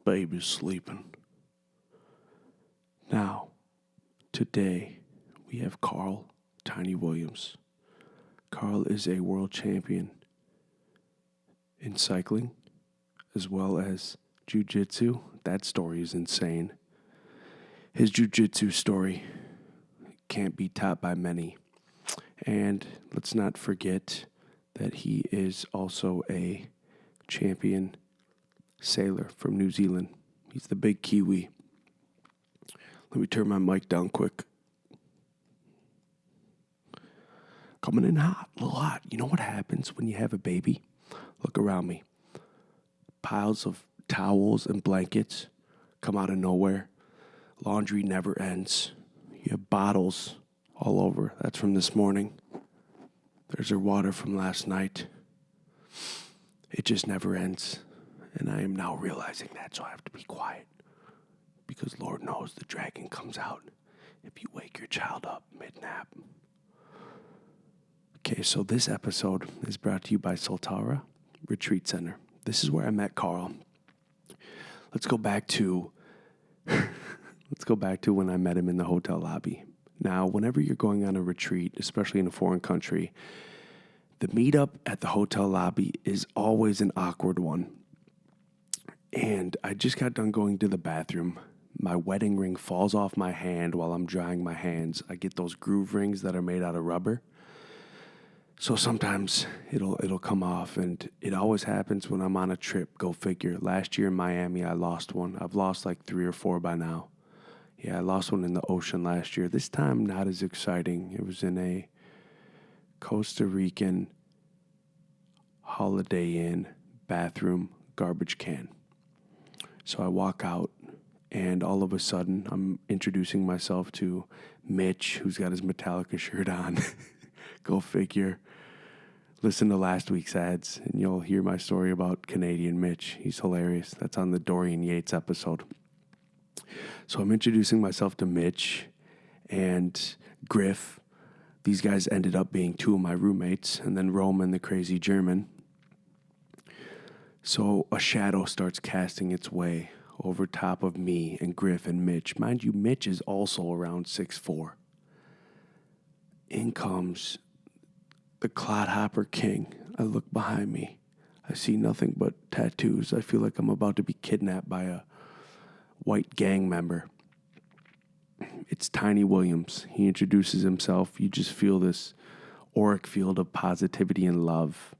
baby's sleeping. Now, today, we have Carl Tiny Williams. Carl is a world champion in cycling as well as jiu-jitsu. That story is insane. His jiu-jitsu story can't be topped by many. And let's not forget that he is also a champion sailor from New Zealand. He's the big Kiwi. Let me turn my mic down quick. Coming in hot, a little hot. You know what happens when you have a baby? Look around me. Piles of towels and blankets come out of nowhere. Laundry never ends. You have bottles all over. That's from this morning. There's her water from last night. It just never ends. And I am now realizing that, so I have to be quiet. Because Lord knows the dragon comes out if you wake your child up mid-nap. Okay, so this episode is brought to you by Soltara Retreat Center. This is where I met Carl. Let's go back to when I met him in the hotel lobby. Now, whenever you're going on a retreat, especially in a foreign country, the meetup at the hotel lobby is always an awkward one. And I just got done going to the bathroom. My wedding ring falls off my hand while I'm drying my hands. I get those groove rings that are made out of rubber. So sometimes it'll come off, and it always happens when I'm on a trip. Go figure. Last year in Miami, I lost one. I've lost like 3 or 4 by now. Yeah, I lost one in the ocean last year. This time, not as exciting. It was in a Costa Rican Holiday Inn bathroom garbage can. So I walk out, and all of a sudden, I'm introducing myself to Mitch, who's got his Metallica shirt on. Go figure. Listen to last week's ads, and you'll hear my story about Canadian Mitch. He's hilarious. That's on the Dorian Yates episode. So I'm introducing myself to Mitch and Griff. These guys ended up being 2 of my roommates, and then Roman, the crazy German. So a shadow starts casting its way over top of me and Griff and Mitch. Mind you, Mitch is also around 6'4". In comes the Clodhopper King. I look behind me. I see nothing but tattoos. I feel like I'm about to be kidnapped by a white gang member. It's Tiny Williams. He introduces himself. You just feel this auric field of positivity and love.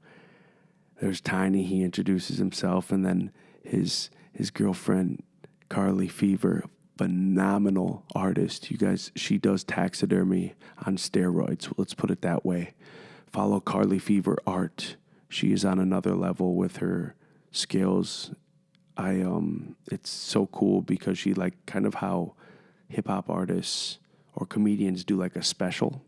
There's Tiny. He introduces himself, and then his girlfriend, Carly Fever, phenomenal artist. You guys, she does taxidermy on steroids. Let's put it that way. Follow Carly Fever art. She is on another level with her skills. It's so cool because she like kind of how hip hop artists or comedians do like a special.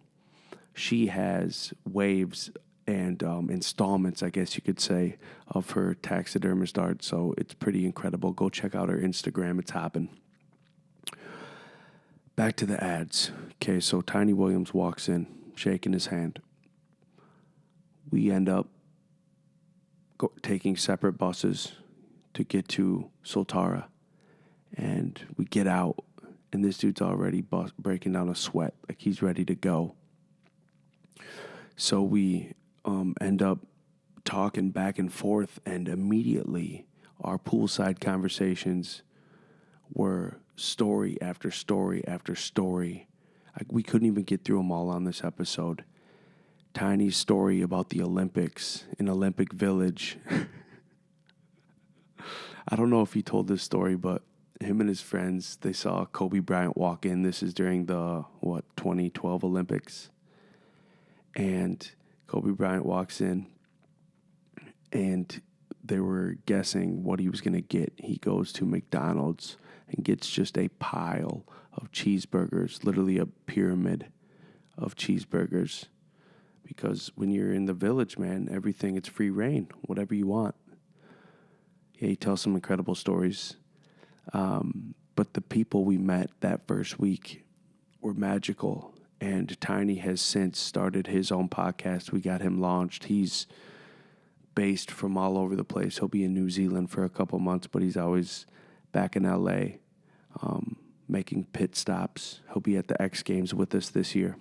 She has waves and installments, I guess you could say, of her taxidermist art. So it's pretty incredible. Go check out her Instagram. It's hopping. Back to the ads. Okay, so Tiny Williams walks in, shaking his hand. We end up taking separate buses to get to Soltara. And we get out, and this dude's already breaking down a sweat. Like he's ready to go. So we end up talking back and forth, and immediately our poolside conversations were story after story after story. We couldn't even get through them all on this episode. Tiny's story about the Olympics in Olympic Village. I don't know if he told this story, but him and his friends, they saw Kobe Bryant walk in. This is during the, 2012 Olympics. And Kobe Bryant walks in, and they were guessing what he was going to get. He goes to McDonald's and gets just a pile of cheeseburgers, literally a pyramid of cheeseburgers. Because when you're in the village, man, everything, it's free reign, whatever you want. Yeah, he tells some incredible stories. But the people we met that first week were magical. And Tiny has since started his own podcast. We got him launched. He's based from all over the place. He'll be in New Zealand for a couple months, but he's always back in LA, making pit stops. He'll be at the X Games with us this year.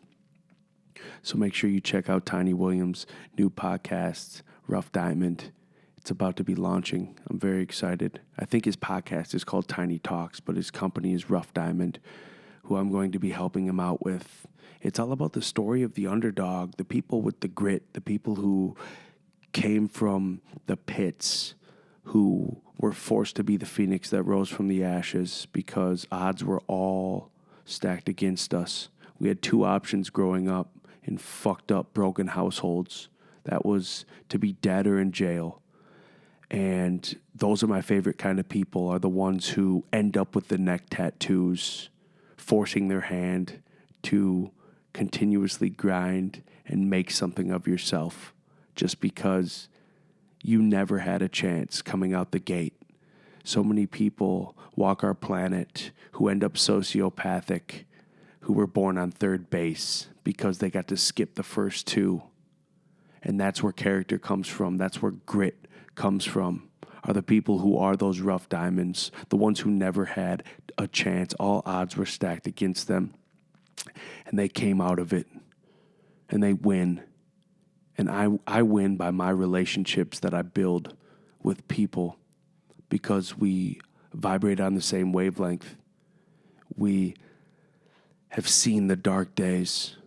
So make sure you check out Tiny Williams' new podcast, Rough Diamond. It's about to be launching. I'm very excited. I think his podcast is called Tiny Talks, but his company is Rough Diamond, who I'm going to be helping him out with. It's all about the story of the underdog, the people with the grit, the people who came from the pits, who were forced to be the phoenix that rose from the ashes because odds were all stacked against us. We had two options growing up in fucked up, broken households. That was to be dead or in jail. And those are my favorite kind of people, are the ones who end up with the neck tattoos, forcing their hand to continuously grind and make something of yourself just because you never had a chance coming out the gate. So many people walk our planet who end up sociopathic, who were born on third base because they got to skip the first two. And that's where character comes from. That's where grit comes from, are the people who are those rough diamonds, the ones who never had a chance. All odds were stacked against them. And they came out of it. And they win. And I win by my relationships that I build with people because we vibrate on the same wavelength. We have seen the dark days,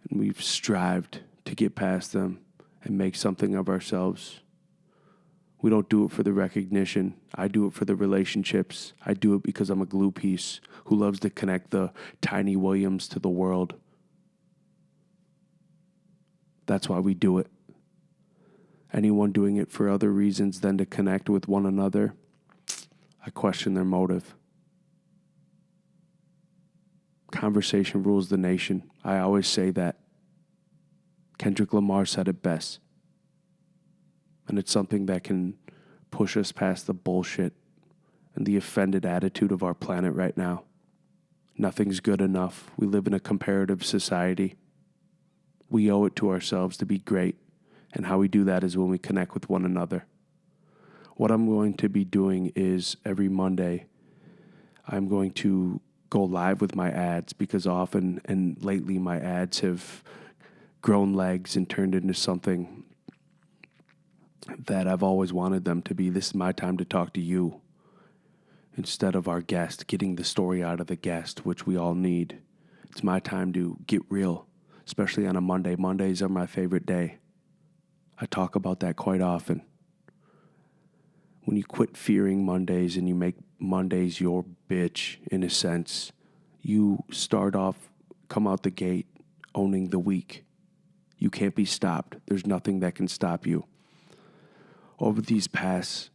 and we've strived to get past them and make something of ourselves. We don't do it for the recognition. I do it for the relationships. I do it because I'm a glue piece who loves to connect the Tiny Williams to the world. That's why we do it. Anyone doing it for other reasons than to connect with one another, I question their motive. Conversation rules the nation. I always say that. Kendrick Lamar said it best. And it's something that can push us past the bullshit and the offended attitude of our planet right now. Nothing's good enough. We live in a comparative society. We owe it to ourselves to be great. And how we do that is when we connect with one another. What I'm going to be doing is every Monday, I'm going to go live with my ads because often and lately my ads have grown legs and turned into something that I've always wanted them to be. This is my time to talk to you instead of our guest, getting the story out of the guest, which we all need. It's my time to get real, especially on a Monday. Mondays are my favorite day. I talk about that quite often. When you quit fearing Mondays and you make Mondays your bitch, in a sense, you come out the gate owning the week. You can't be stopped. There's nothing that can stop you. Over these past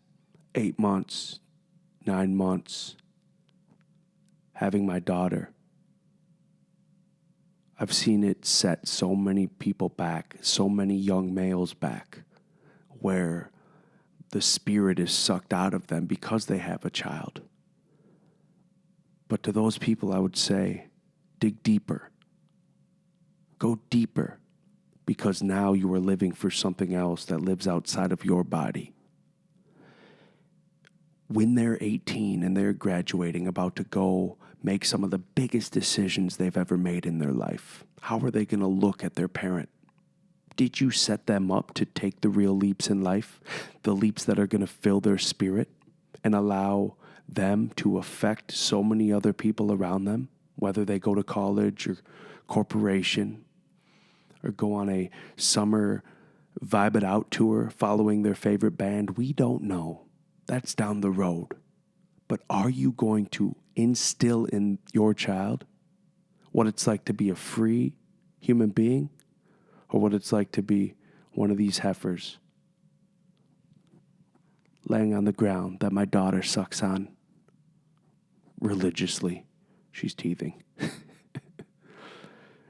8 months, 9 months, having my daughter, I've seen it set so many people back, so many young males back, where the spirit is sucked out of them because they have a child. But to those people, I would say, dig deeper. Go deeper, because now you are living for something else that lives outside of your body. When they're 18 and they're graduating, about to go make some of the biggest decisions they've ever made in their life, how are they going to look at their parent? Did you set them up to take the real leaps in life? The leaps that are going to fill their spirit and allow them to affect so many other people around them, whether they go to college or corporation or go on a summer vibe it out tour following their favorite band? We don't know. That's down the road. But are you going to instill in your child what it's like to be a free human being, or what it's like to be one of these heifers laying on the ground that my daughter sucks on religiously? She's teething.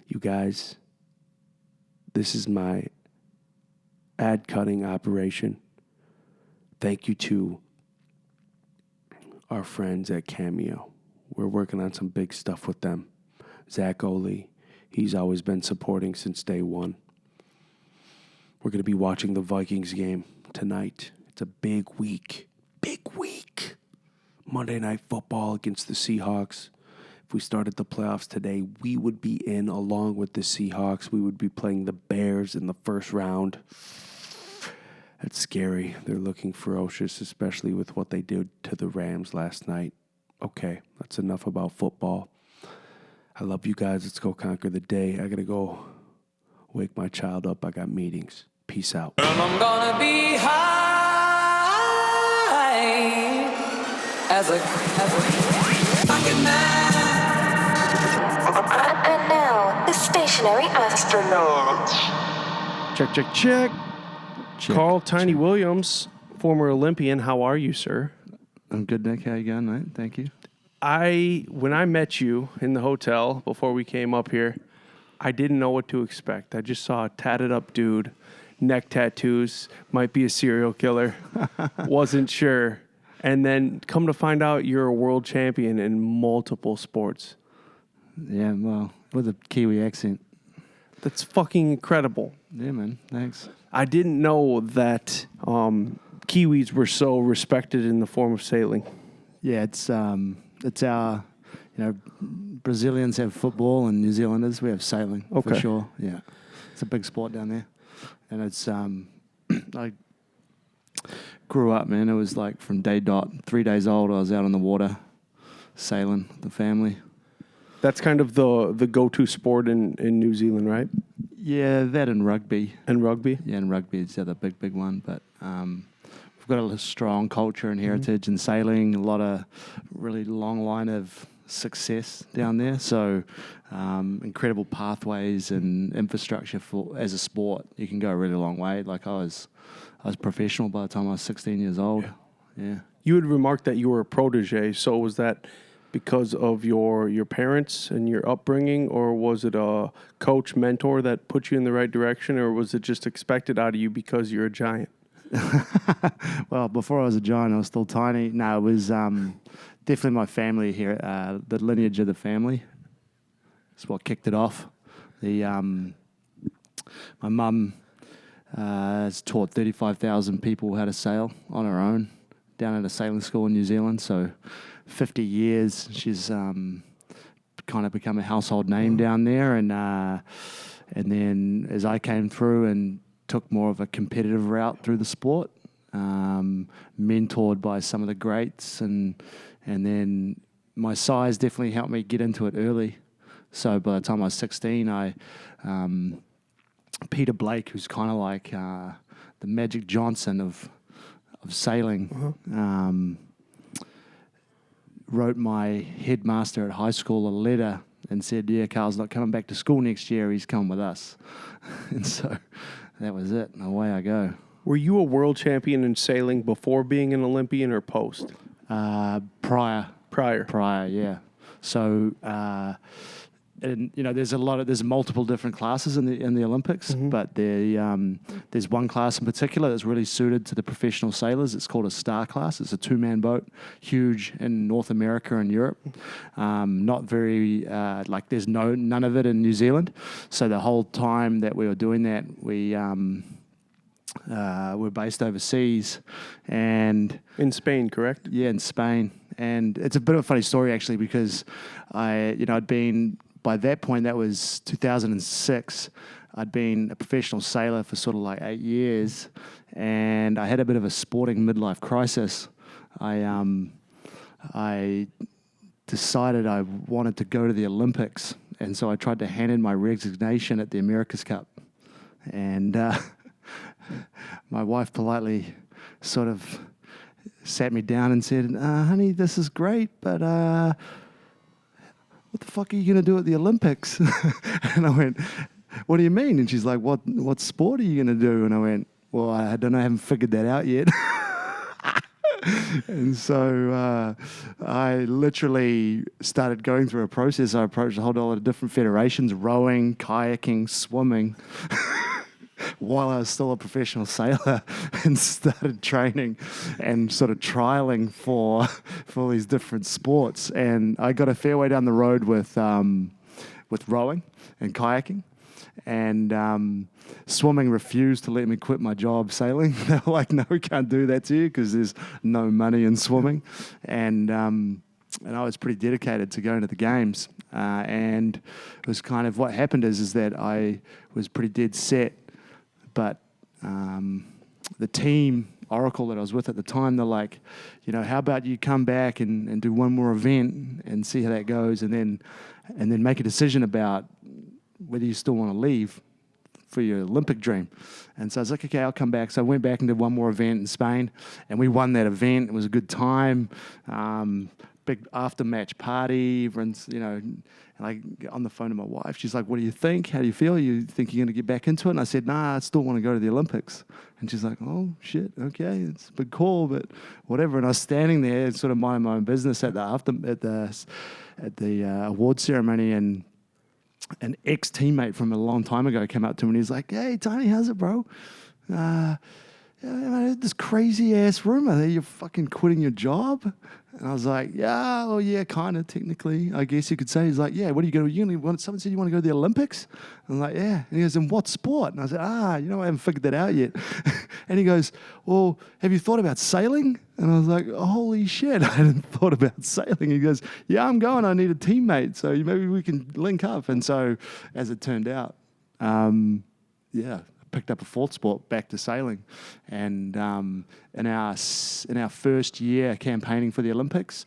You guys, this is my ad cutting operation. Thank you to our friends at Cameo. We're working on some big stuff with them. Zach Oley, he's always been supporting since day one. We're going to be watching the Vikings game tonight. It's a big week. Big week. Monday Night Football against the Seahawks. If we started the playoffs today, we would be in along with the Seahawks. We would be playing the Bears in the first round. That's scary. They're looking ferocious, especially with what they did to the Rams last night. Okay, that's enough about football. I love you guys. Let's go conquer the day. I got to go wake my child up. I got meetings. Peace out. And I'm gonna be high as a fucking man. And now, the stationary astronaut. Check. Carl Tiny Williams, former Olympian. How are you, sir? I'm good, Nick. How you going, mate? Thank you. When I met you in the hotel before we came up here, I didn't know what to expect. I just saw a tatted up dude, neck tattoos, might be a serial killer. Wasn't sure. And then come to find out you're a world champion in multiple sports. Yeah, well, with a Kiwi accent. That's fucking incredible. Yeah, man. Thanks. I didn't know that Kiwis were so respected in the form of sailing. Yeah, it's our, Brazilians have football and New Zealanders, we have sailing for sure. Yeah, it's a big sport down there. And it's, I grew up, man. It was like from day dot, 3 days old, I was out on the water sailing with the family. That's kind of the go-to sport in New Zealand, right? Yeah, that and rugby. And rugby? Yeah, and rugby is the other big one. But we've got a strong culture and heritage in sailing, a lot of really long line of success down there. So incredible pathways and infrastructure as a sport. You can go a really long way. Like I was professional by the time I was 16 years old. Yeah. You had remarked that you were a protege. So was that because of your parents and your upbringing, or was it a coach, mentor that put you in the right direction, or was it just expected out of you because you're a giant? Well, before I was a giant, I was still tiny. No, it was definitely my family here, the lineage of the family. It's what kicked it off. My mum has taught 35,000 people how to sail on her own down at a sailing school in New Zealand. So 50 years, she's kind of become a household name down there. And then as I came through and took more of a competitive route through the sport, mentored by some of the greats, and then my size definitely helped me get into it early. So by the time I was 16, Peter Blake, who's kind of like the Magic Johnson of sailing, wrote my headmaster at high school a letter and said, yeah, Carl's not coming back to school next year, he's coming with us. And so that was it, and away I go. Were you a world champion in sailing before being an Olympian or post? Prior, yeah. So, and there's multiple different classes in the Olympics, but there's one class in particular that's really suited to the professional sailors. It's called a star class. It's a 2-man boat, huge in North America and Europe. Not very there's none of it in New Zealand. So the whole time that we were doing that, we're based overseas, and in Spain, correct? Yeah, in Spain. And it's a bit of a funny story actually, because I'd been, by that point, that was 2006, I'd been a professional sailor for sort of like 8 years, and I had a bit of a sporting midlife crisis. I decided I wanted to go to the Olympics, and so I tried to hand in my resignation at the America's Cup. And my wife politely sort of sat me down and said, honey, this is great, but what the fuck are you going to do at the Olympics? And I went, what do you mean? And she's like, what sport are you going to do? And I went, well, I don't know, I haven't figured that out yet. And so I literally started going through a process. I approached a whole lot of different federations, rowing, kayaking, swimming, while I was still a professional sailor, and started training and sort of trialing for these different sports. And I got a fair way down the road with rowing and kayaking. And swimming refused to let me quit my job sailing. They were like, no, we can't do that to you because there's no money in swimming. And I was pretty dedicated to going to the games. And it was kind of what happened is that I was pretty dead set. But the team, Oracle, that I was with at the time, they're like, how about you come back and do one more event and see how that goes, and then make a decision about whether you still want to leave for your Olympic dream. And so I was like, okay, I'll come back. So I went back and did one more event in Spain, and we won that event. It was a good time. Big after-match party. Everyone's, and I get on the phone to my wife. She's like, what do you think? How do you feel? You think you're going to get back into it? And I said, nah, I still want to go to the Olympics. And she's like, oh, shit, okay, it's a big call, but whatever. And I was standing there sort of minding my own business at the award ceremony, and an ex-teammate from a long time ago came up to me and he's like, hey, Tony, how's it, bro? I heard this crazy-ass rumor that you're fucking quitting your job. And I was like, yeah, kind of, technically, I guess you could say. He's like, yeah, what are you going to, someone said you want to go to the Olympics? I'm like, yeah. And he goes, in what sport? And I said, I haven't figured that out yet. And he goes, well, have you thought about sailing? And I was like, holy shit, I hadn't thought about sailing. He goes, yeah, I'm going, I need a teammate, so maybe we can link up. And so, as it turned out, picked up a fourth sport, back to sailing. And in our first year campaigning for the Olympics,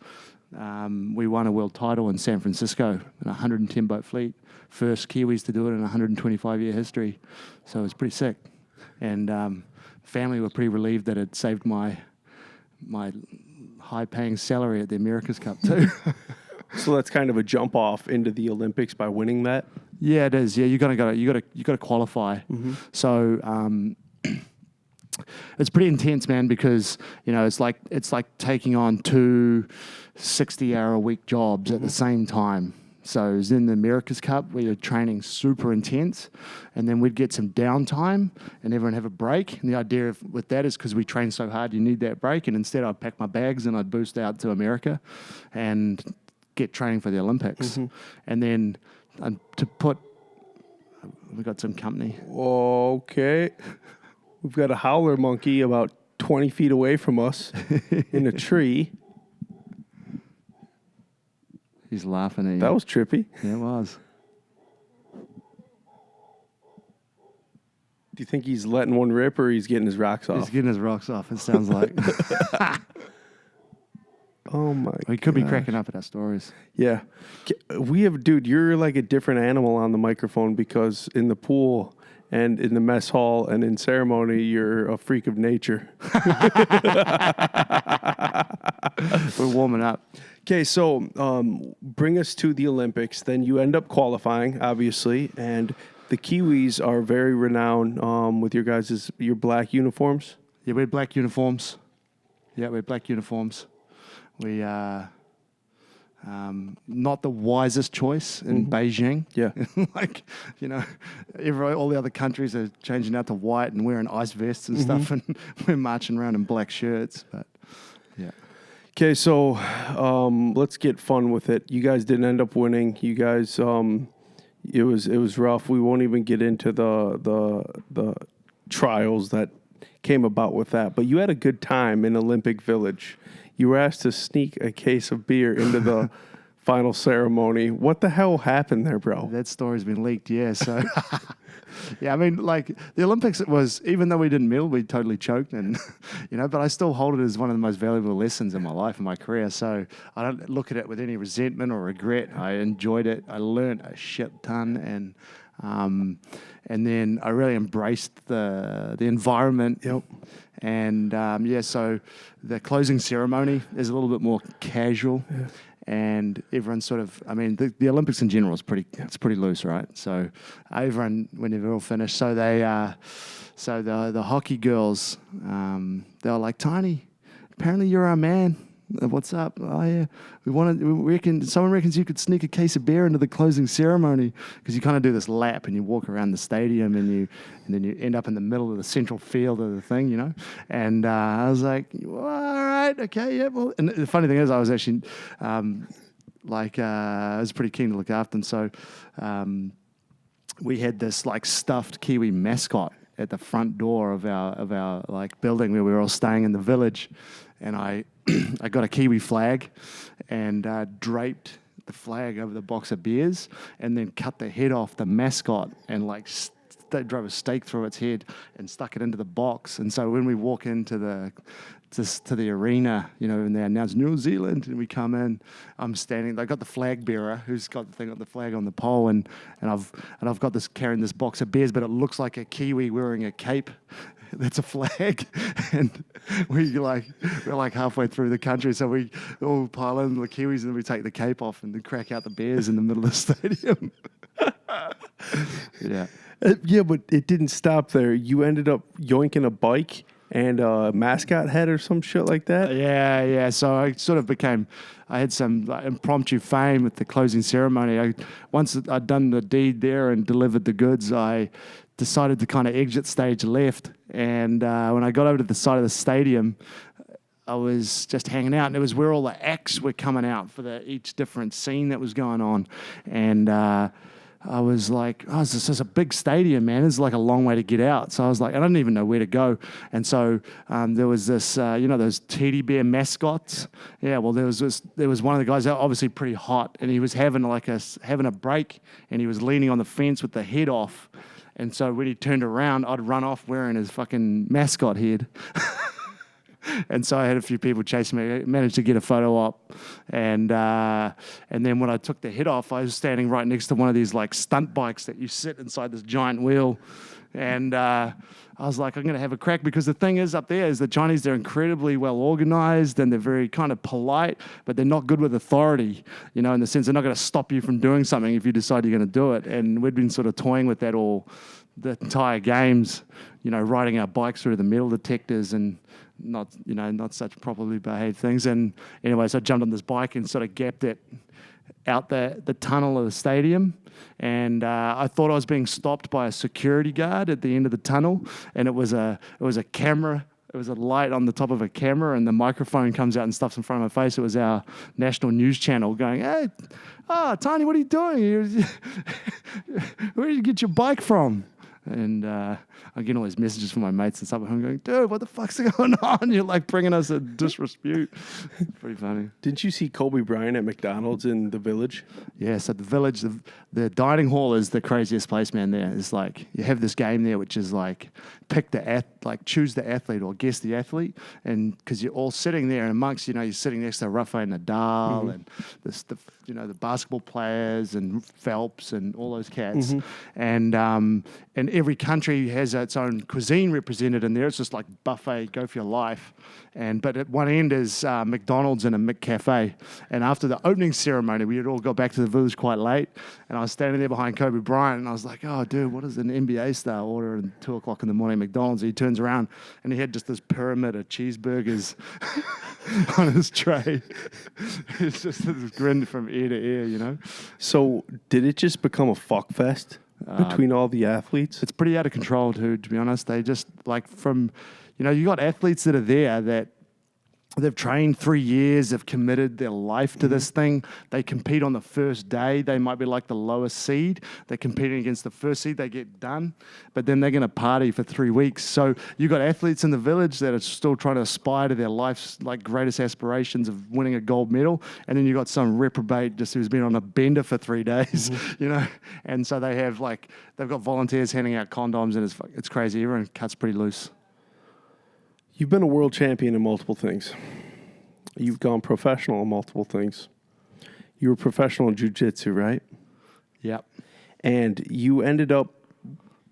we won a world title in San Francisco in a 110 boat fleet. First Kiwis to do it in 125-year history. So it was pretty sick. And family were pretty relieved that it saved my high-paying salary at the America's Cup too. So that's kind of a jump off into the Olympics by winning that. Yeah, it is. Yeah, you got to qualify. Mm-hmm. So it's pretty intense, man, because it's like taking on two 60-hour-a-week jobs at the same time. So it was in the America's Cup where you're training super intense, and then we'd get some downtime and everyone have a break. And the idea with that is because we train so hard, you need that break. And instead I'd pack my bags and I'd boost out to America and get training for the Olympics. Mm-hmm. And then we got some company. Okay. We've got a howler monkey about 20 feet away from us in a tree. He's laughing at you. That was trippy. Yeah, it was. Do you think he's letting one rip or he's getting his rocks off? He's getting his rocks off, it sounds like. Oh my God. He could be cracking up at our stories. Yeah. You're like a different animal on the microphone because in the pool and in the mess hall and in ceremony, you're a freak of nature. We're warming up. Okay, so bring us to the Olympics. Then you end up qualifying, obviously, and the Kiwis are very renowned with your black uniforms. Yeah, we had black uniforms. We not the wisest choice in Beijing. Yeah. All the other countries are changing out to white and wearing ice vests and stuff, and we're marching around in black shirts. But yeah. Okay, so let's get fun with it. You guys didn't end up winning. You guys, it was rough. We won't even get into the trials that came about with that. But you had a good time in Olympic Village. You were asked to sneak a case of beer into the final ceremony. What the hell happened there, bro? That story's been leaked, yeah. So, yeah, I mean, like, the Olympics, it was, even though we didn't medal, we totally choked, and, but I still hold it as one of the most valuable lessons in my life and my career. So I don't look at it with any resentment or regret. I enjoyed it. I learned a shit ton, and then I really embraced the environment. Yep. And so the closing ceremony is a little bit more casual, and everyone sort of, I mean, the Olympics in general is pretty loose, right? So everyone, when they're all finished, so the hockey girls, they were like, Tiny, apparently you're our man. What's up? Oh yeah, someone reckons you could sneak a case of beer into the closing ceremony, because you kind of do this lap and you walk around the stadium and then you end up in the middle of the central field of the thing, And I was like, well, all right, okay, yeah. Well, and the funny thing is, I was actually I was pretty keen to look after them, so. we had this like stuffed Kiwi mascot at the front door of our like building where we were all staying in the village, and I I got a Kiwi flag and draped the flag over the box of beers, and then cut the head off the mascot and like drove a stake through its head and stuck it into the box. And so when we walk into to the arena, you know, and they announce New Zealand, and we come in, I'm standing. They got the flag bearer who's got the flag on the pole, and I've got this carrying this box of beers, but it looks like a Kiwi wearing a cape. That's a flag, and we're like halfway through the country, so we all pile in the Kiwis, and then we take the cape off and then crack out the beers in the middle of the stadium. Yeah. Yeah, but it didn't stop there. You ended up yoinking a bike and a mascot head or some shit like that. Yeah. So I sort of I had some like, impromptu fame at the closing ceremony. Once I'd done the deed there and delivered the goods, I decided to kind of exit stage left. And when I got over to the side of the stadium, I was just hanging out, and it was where all the acts were coming out for each different scene that was going on. And I was like, oh, this is a big stadium, man. It's like a long way to get out. So I was like, I don't even know where to go. And so there was this, those teddy bear mascots. Yeah, well, there was one of the guys, obviously pretty hot, and he was having a break, and he was leaning on the fence with the head off. And so when he turned around, I'd run off wearing his fucking mascot head. And so I had a few people chasing me. I managed to get a photo op, and then when I took the head off, I was standing right next to one of these like stunt bikes that you sit inside this giant wheel, and I was like, I'm going to have a crack, because the thing is up there is the Chinese, they're incredibly well organized and they're very kind of polite, but they're not good with authority, you know, in the sense they're not going to stop you from doing something if you decide you're going to do it. And we'd been sort of toying with that all the entire games, you know, riding our bikes through the metal detectors and not such properly behaved things. And anyway, so I jumped on this bike and sort of gapped it out the tunnel of the stadium, and I thought I was being stopped by a security guard at the end of the tunnel, and it was a camera. It was a light on the top of a camera, and the microphone comes out and stuffs in front of my face. It was our national news channel going, "Hey, Tiny, what are you doing? Where did you get your bike from?" And I'm getting all these messages from my mates and stuff at home going, dude, what the fuck's going on? You're like bringing us a disrepute. Pretty funny. Didn't you see Kobe Bryant at McDonald's in the Village? Yeah, so the Village, the dining hall is the craziest place, man. There, it's like you have this game there, which is like choose the athlete or guess the athlete, and because you're all sitting there, and amongst you're sitting next to Rafael Nadal and the basketball players and Phelps and all those cats, and every country has its own cuisine represented in there. It's just like buffet, go for your life. But at one end is McDonald's and a McCafe. And after the opening ceremony, we had all got back to the Village quite late, and I was standing there behind Kobe Bryant, and I was like, oh, dude, what does an NBA star order at 2 o'clock in the morning at McDonald's? And he turns around, and he had just this pyramid of cheeseburgers on his tray. It's just this grin from ear to ear, you know? So did it just become a fuck fest between all the athletes? It's pretty out of control, dude, to be honest. They just, like, you got athletes that are there that they've trained 3 years, they've committed their life to this thing. They compete on the first day. They might be like the lowest seed. They're competing against the first seed. They get done, but then they're going to party for 3 weeks. So you got athletes in the Village that are still trying to aspire to their life's like greatest aspirations of winning a gold medal, and then you got some reprobate just who's been on a bender for 3 days, And so they've got volunteers handing out condoms, and it's crazy. Everyone cuts pretty loose. You've been a world champion in multiple things. You've gone professional in multiple things. You were professional in jiu-jitsu, right? Yep. And you ended up,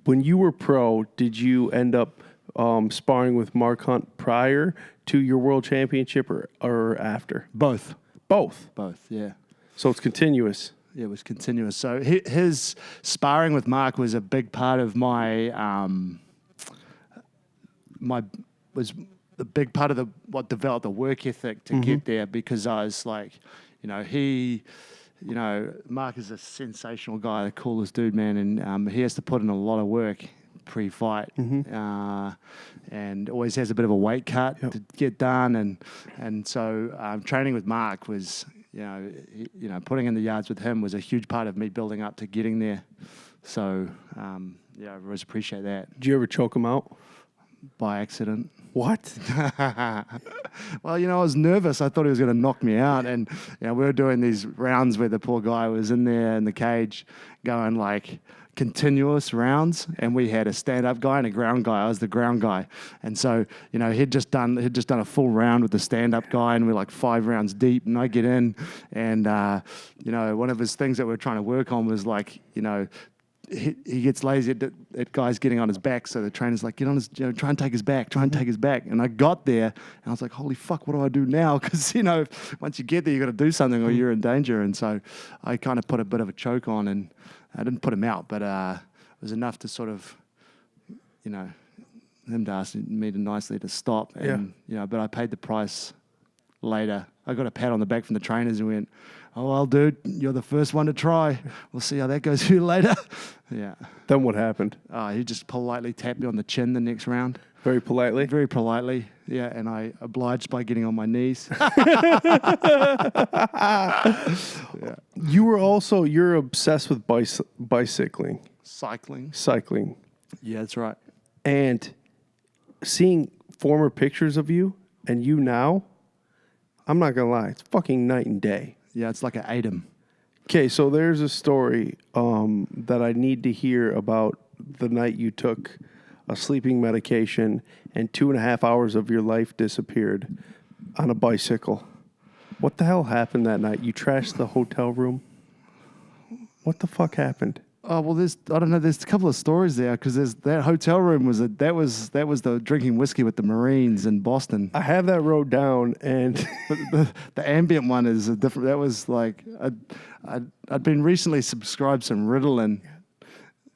when you were pro, did you end up sparring with Mark Hunt prior to your world championship or after? Both, yeah. So it's continuous. Yeah, it was continuous. So his sparring with Mark was a big part of was a big part of what developed the work ethic to get there, because I was like, Mark is a sensational guy, the coolest dude, man, and he has to put in a lot of work pre-fight, and always has a bit of a weight cut to get done, and so training with Mark was, putting in the yards with him was a huge part of me building up to getting there. So, I always appreciate that. Did you ever choke him out? By accident. What? Well, I was nervous. I thought he was going to knock me out. And, we were doing these rounds where the poor guy was in there in the cage going like continuous rounds. And we had a stand-up guy and a ground guy. I was the ground guy. And so, he'd just done a full round with the stand-up guy, and we're like 5 rounds deep. And I get in, and, one of his things that we're trying to work on was like, he gets lazy at guys getting on his back, so the trainer's like, get on his, try and take his back, And I got there, and I was like, holy fuck, what do I do now? Because, once you get there, you got to do something or you're in danger. And so I kind of put a bit of a choke on, and I didn't put him out, but it was enough to sort of, him to ask me nicely to stop. And, but I paid the price later. I got a pat on the back from the trainers and went, oh, well, dude, you're the first one to try. We'll see how that goes for you later. Yeah. Then what happened? He just politely tapped me on the chin the next round. Very politely? Very politely, yeah, and I obliged by getting on my knees. Yeah. You're obsessed with bicycling. Cycling. Yeah, that's right. And seeing former pictures of you and you now, I'm not going to lie, it's fucking night and day. Yeah, it's like an atom. Okay, so there's a story that I need to hear about the night you took a sleeping medication and 2.5 hours of your life disappeared on a bicycle. What the hell happened that night? You trashed the hotel room? What the fuck happened? Oh, well, there's a couple of stories there, because that hotel room was the drinking whiskey with the Marines in Boston. I have that wrote down, and But the ambient one is a different. That was like I'd been recently subscribed some Ritalin,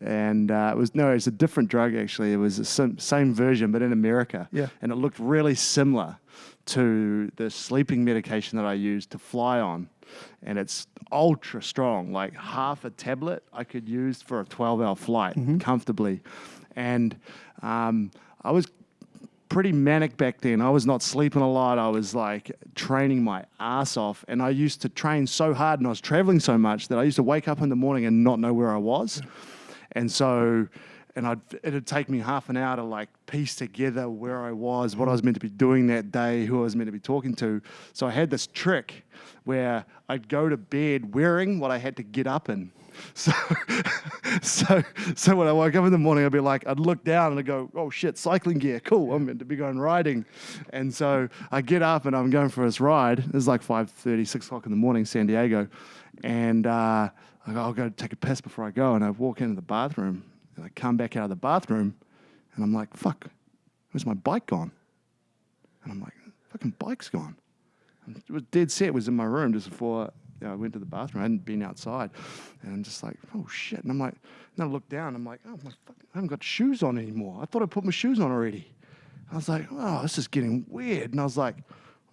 and it's a different drug actually. It was the same version, but in America. Yeah. And it looked really similar to the sleeping medication that I used to fly on. And it's ultra strong, like half a tablet I could use for a 12-hour flight comfortably. And I was pretty manic back then. I was not sleeping a lot. I was like training my ass off. And I used to train so hard and I was traveling so much that I used to wake up in the morning and not know where I was. And so... it'd take me half an hour to like piece together where I was, what I was meant to be doing that day, who I was meant to be talking to. So I had this trick where I'd go to bed wearing what I had to get up in. So when I woke up in the morning, I'd look down and I'd go, oh shit, cycling gear, cool, I'm meant to be going riding. And so I get up and I'm going for this ride. It's like 5:30, 6 o'clock in the morning, San Diego. And I go, I'll go take a piss before I go. And I walk into the bathroom. And I come back out of the bathroom, and I'm like, fuck, where's my bike gone? And I'm like, fucking bike's gone. And it was dead set. It was in my room just before I went to the bathroom. I hadn't been outside. And I'm just like, oh, shit. And I'm like, then I look down. I'm like, oh, I haven't got shoes on anymore. I thought I put my shoes on already. I was like, oh, this is getting weird. And I was like,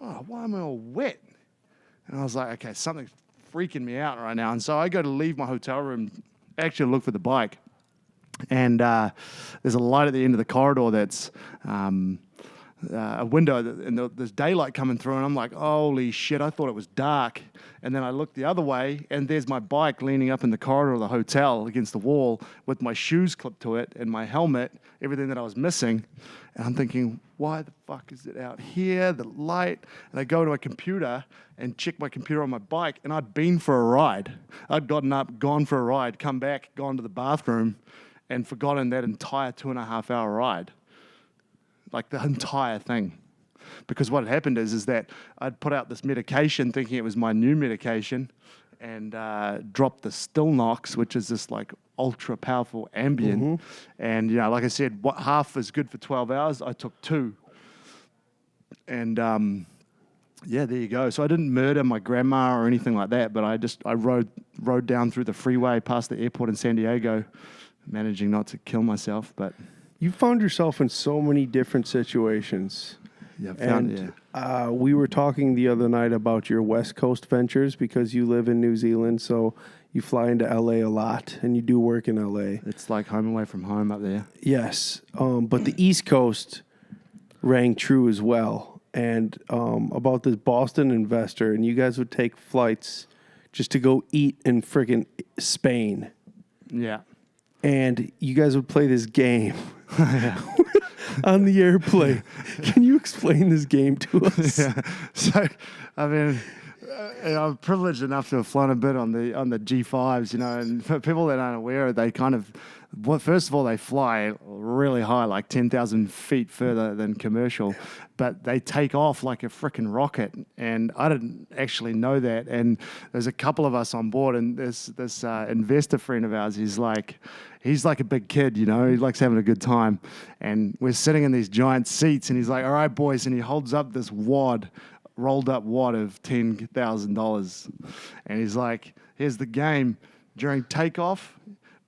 oh, why am I all wet? And I was like, okay, something's freaking me out right now. And so I go to leave my hotel room, actually look for the bike. And there's a light at the end of the corridor that's a window, and there's daylight coming through, and I'm like, holy shit, I thought it was dark. And then I look the other way, and there's my bike leaning up in the corridor of the hotel against the wall with my shoes clipped to it and my helmet, everything that I was missing. And I'm thinking, why the fuck is it out here, the light? And I go to my computer and check my computer on my bike, and I'd been for a ride. I'd gotten up, gone for a ride, come back, gone to the bathroom, and forgotten that entire 2.5 hour ride. Like the entire thing. Because what had happened is that I'd put out this medication thinking it was my new medication, and dropped the Stilnox, which is this like ultra powerful Ambien. And, like I said, half is good for 12 hours. I took 2. And, there you go. So I didn't murder my grandma or anything like that, but I rode down through the freeway past the airport in San Diego, managing not to kill myself. But you found yourself in so many different situations. Yeah, we were talking the other night about your West Coast ventures because you live in New Zealand, so you fly into LA a lot and you do work in LA. It's like home away from home up there. Yes, but the East Coast rang true as well. And about this Boston investor, and you guys would take flights just to go eat in friggin' Spain. Yeah. and you guys would play this game on the airplane. Can you explain this game to us? Yeah. So, I mean, I'm privileged enough to have flown a bit on the G5s, and for people that aren't aware, they kind of, well, first of all, they fly really high, like 10,000 feet further than commercial, but they take off like a freaking rocket. And I didn't actually know that. And there's a couple of us on board, and this investor friend of ours, he's like a big kid, he likes having a good time. And we're sitting in these giant seats, and he's like, all right, boys, and he holds up this rolled up wad of $10,000. And he's like, here's the game. During takeoff,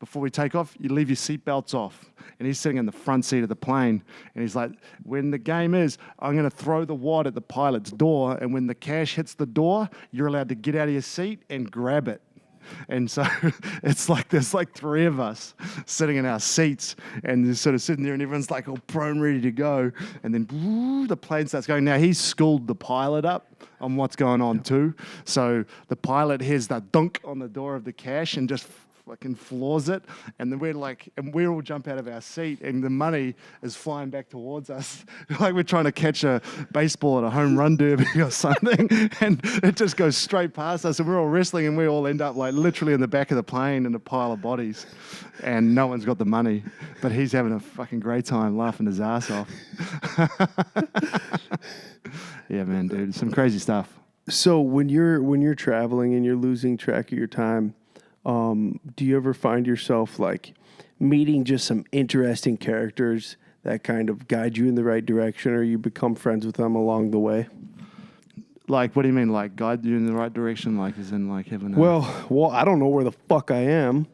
before we take off, you leave your seatbelts off. And he's sitting in the front seat of the plane. And he's like, when the game is, I'm going to throw the wad at the pilot's door. And when the cash hits the door, you're allowed to get out of your seat and grab it. And so it's like there's like three of us sitting in our seats and just sort of sitting there, and everyone's like all prone, ready to go. And then the plane starts going. Now he's schooled the pilot up on what's going on too. So the pilot hears that dunk on the door of the cash and just fucking floors it, and then we all jump out of our seat, and the money is flying back towards us like we're trying to catch a baseball at a home run derby or something, and it just goes straight past us, and we're all wrestling, and we all end up like literally in the back of the plane in a pile of bodies, and no one's got the money, but he's having a fucking great time laughing his ass off. Yeah, man, dude, some crazy stuff. So when you're traveling and you're losing track of your time, do you ever find yourself like meeting just some interesting characters that kind of guide you in the right direction, or you become friends with them along the way? Like, what do you mean, like guide you in the right direction? Like, as in like having a... Well, I don't know where the fuck I am,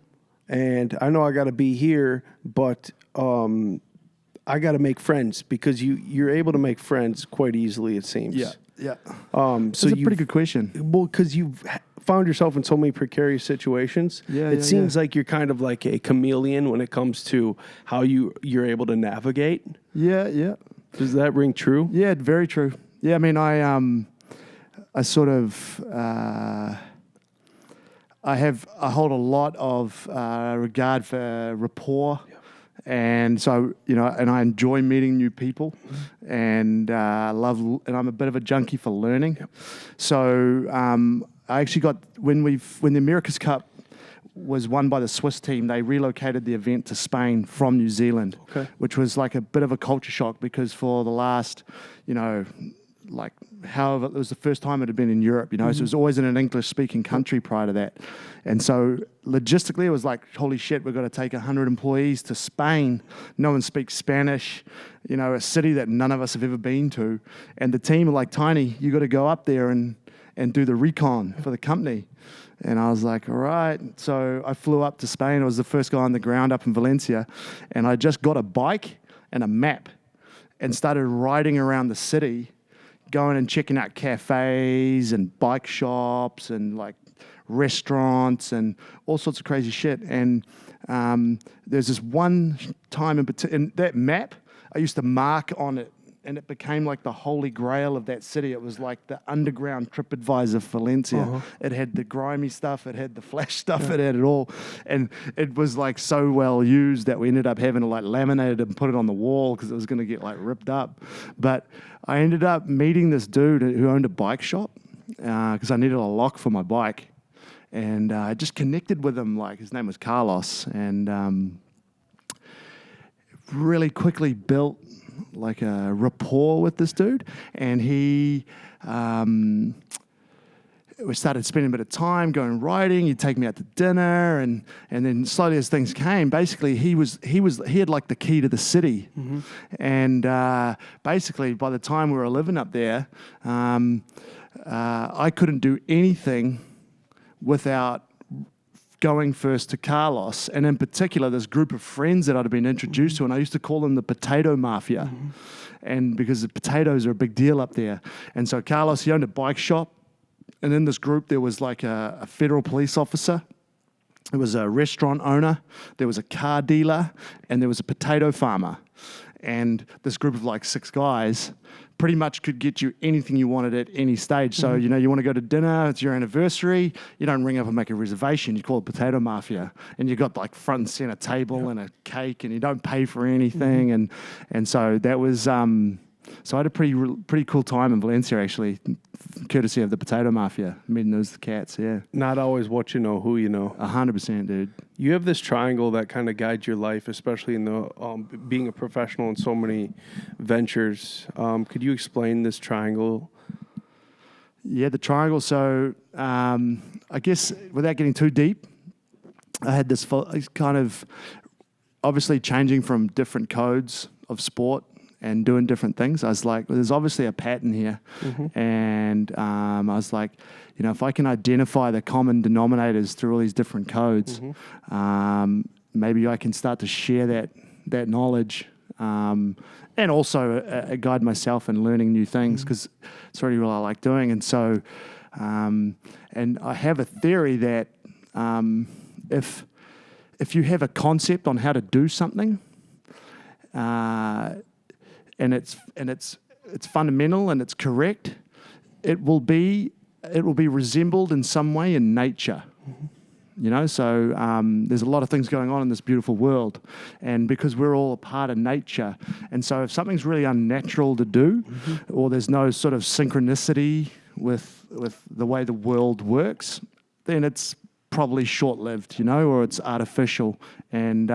and I know I got to be here, but I got to make friends, because you're able to make friends quite easily, it seems. Yeah. So that's a pretty good question. Well, because you've found yourself in so many precarious situations. It seems like you're kind of like a chameleon when it comes to how you're able to navigate. Yeah. Does that ring true? Yeah, very true. Yeah, I mean, I sort of I hold a lot of regard for rapport. And so, and I enjoy meeting new people, and and I'm a bit of a junkie for learning. Yep. So I actually got, when the America's Cup was won by the Swiss team, they relocated the event to Spain from New Zealand, which was like a bit of a culture shock, because for the last, however, it was the first time it had been in Europe, so it was always in an English-speaking country prior to that. And so logistically, it was like, holy shit, we've got to take 100 employees to Spain. No one speaks Spanish, a city that none of us have ever been to. And the team were like, Tiny, you got to go up there and do the recon for the company. And I was like, all right. So I flew up to Spain. I was the first guy on the ground up in Valencia. And I just got a bike and a map and started riding around the city, going and checking out cafes and bike shops and like restaurants and all sorts of crazy shit. And there's this one time in that map, I used to mark on it, and it became like the holy grail of that city. It was like the underground TripAdvisor for Valencia. It had the grimy stuff, it had the flash stuff, it had it all. And it was like so well used that we ended up having to like laminate it and put it on the wall because it was going to get like ripped up. But I ended up meeting this dude who owned a bike shop because I needed a lock for my bike. And I just connected with him, like his name was Carlos, and really quickly built like a rapport with this dude. And we started spending a bit of time going riding. He'd take me out to dinner, and then slowly as things came, basically he had like the key to the city. And basically by the time we were living up there, I couldn't do anything without going first to Carlos, and in particular this group of friends that I'd been introduced to, and I used to call them the Potato Mafia, and because the potatoes are a big deal up there. And so Carlos, he owned a bike shop, and in this group there was like a federal police officer, there was a restaurant owner, there was a car dealer, and there was a potato farmer. and this group of like 6 guys pretty much could get you anything you wanted at any stage. So, you know, you want to go to dinner, it's your anniversary, you don't ring up and make a reservation, you call it Potato Mafia. And you got like front and center table and a cake, and you don't pay for anything. And so that was, so I had a pretty cool time in Valencia, actually, courtesy of the Potato Mafia, meeting those cats, yeah. Not always what you know, who you know. 100%, dude. You have this triangle that kind of guides your life, especially in the being a professional in so many ventures. Could you explain this triangle? Yeah, the triangle. So I guess without getting too deep, I had this kind of obviously changing from different codes of sport and doing different things. I was like, well, there's obviously a pattern here. And I was like, you know, if I can identify the common denominators through all these different codes, maybe I can start to share that knowledge and also guide myself in learning new things, because it's really what I like doing. And so, and I have a theory that if you have a concept on how to do something, and it's fundamental and it's correct, it will be resembled in some way in nature. You know, so there's a lot of things going on in this beautiful world, and because we're all a part of nature, and so if something's really unnatural to do, or there's no sort of synchronicity with the way the world works, then it's probably short-lived, you know, or it's artificial. And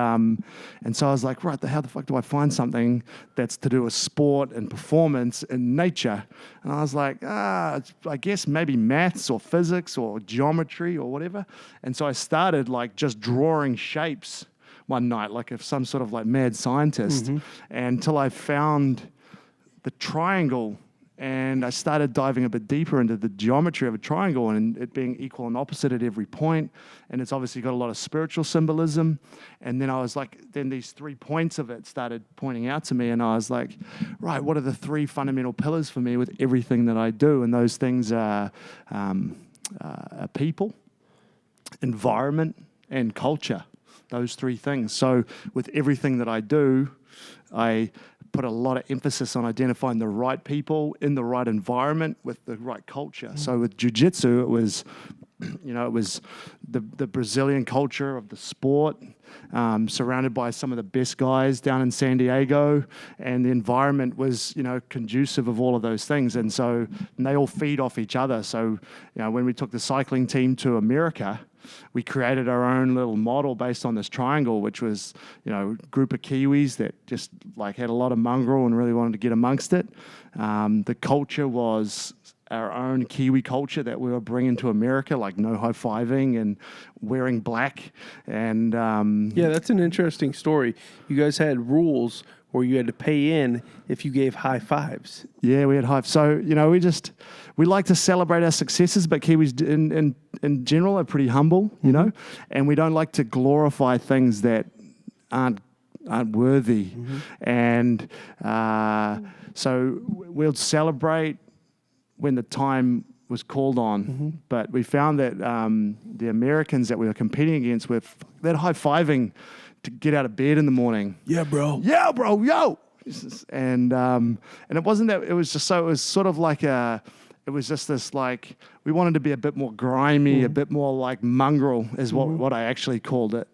so I was like, right, how the fuck do I find something that's to do with sport and performance and nature? And I was like, I guess maybe maths or physics or geometry or whatever. And so I started like just drawing shapes one night, like if some sort of like mad scientist, until I found the triangle. And I started diving a bit deeper into the geometry of a triangle and it being equal and opposite at every point. And it's obviously got a lot of spiritual symbolism. And then I was like, then these 3 points of it started pointing out to me. And I was like, right, what are the 3 fundamental pillars for me with everything that I do? And those things are people, environment, and culture. Those 3 things. So with everything that I do, I put a lot of emphasis on identifying the right people in the right environment with the right culture. So with jiu-jitsu, it was, you know, it was the Brazilian culture of the sport, surrounded by some of the best guys down in San Diego, and the environment was, you know, conducive of all of those things. And so and they all feed off each other. So, you know, when we took the cycling team to America, we created our own little model based on this triangle, which was, you know, a group of Kiwis that just like had a lot of mongrel and really wanted to get amongst it. The culture was our own Kiwi culture that we were bringing to America, like no high-fiving and wearing black. And yeah, that's an interesting story. You guys had rules where you had to pay in if you gave high fives. Yeah, we had high. So, you know, we like to celebrate our successes, but Kiwis in general are pretty humble, you know, and we don't like to glorify things that aren't worthy. And so we'll celebrate when the time was called on. But we found that the Americans that we were competing against were they're high-fiving to get out of bed in the morning. Yeah, bro. Yeah, bro, yo. And it wasn't that, it was just so, it was sort of like it was just this like, we wanted to be a bit more grimy, a bit more like mongrel is what I actually called it.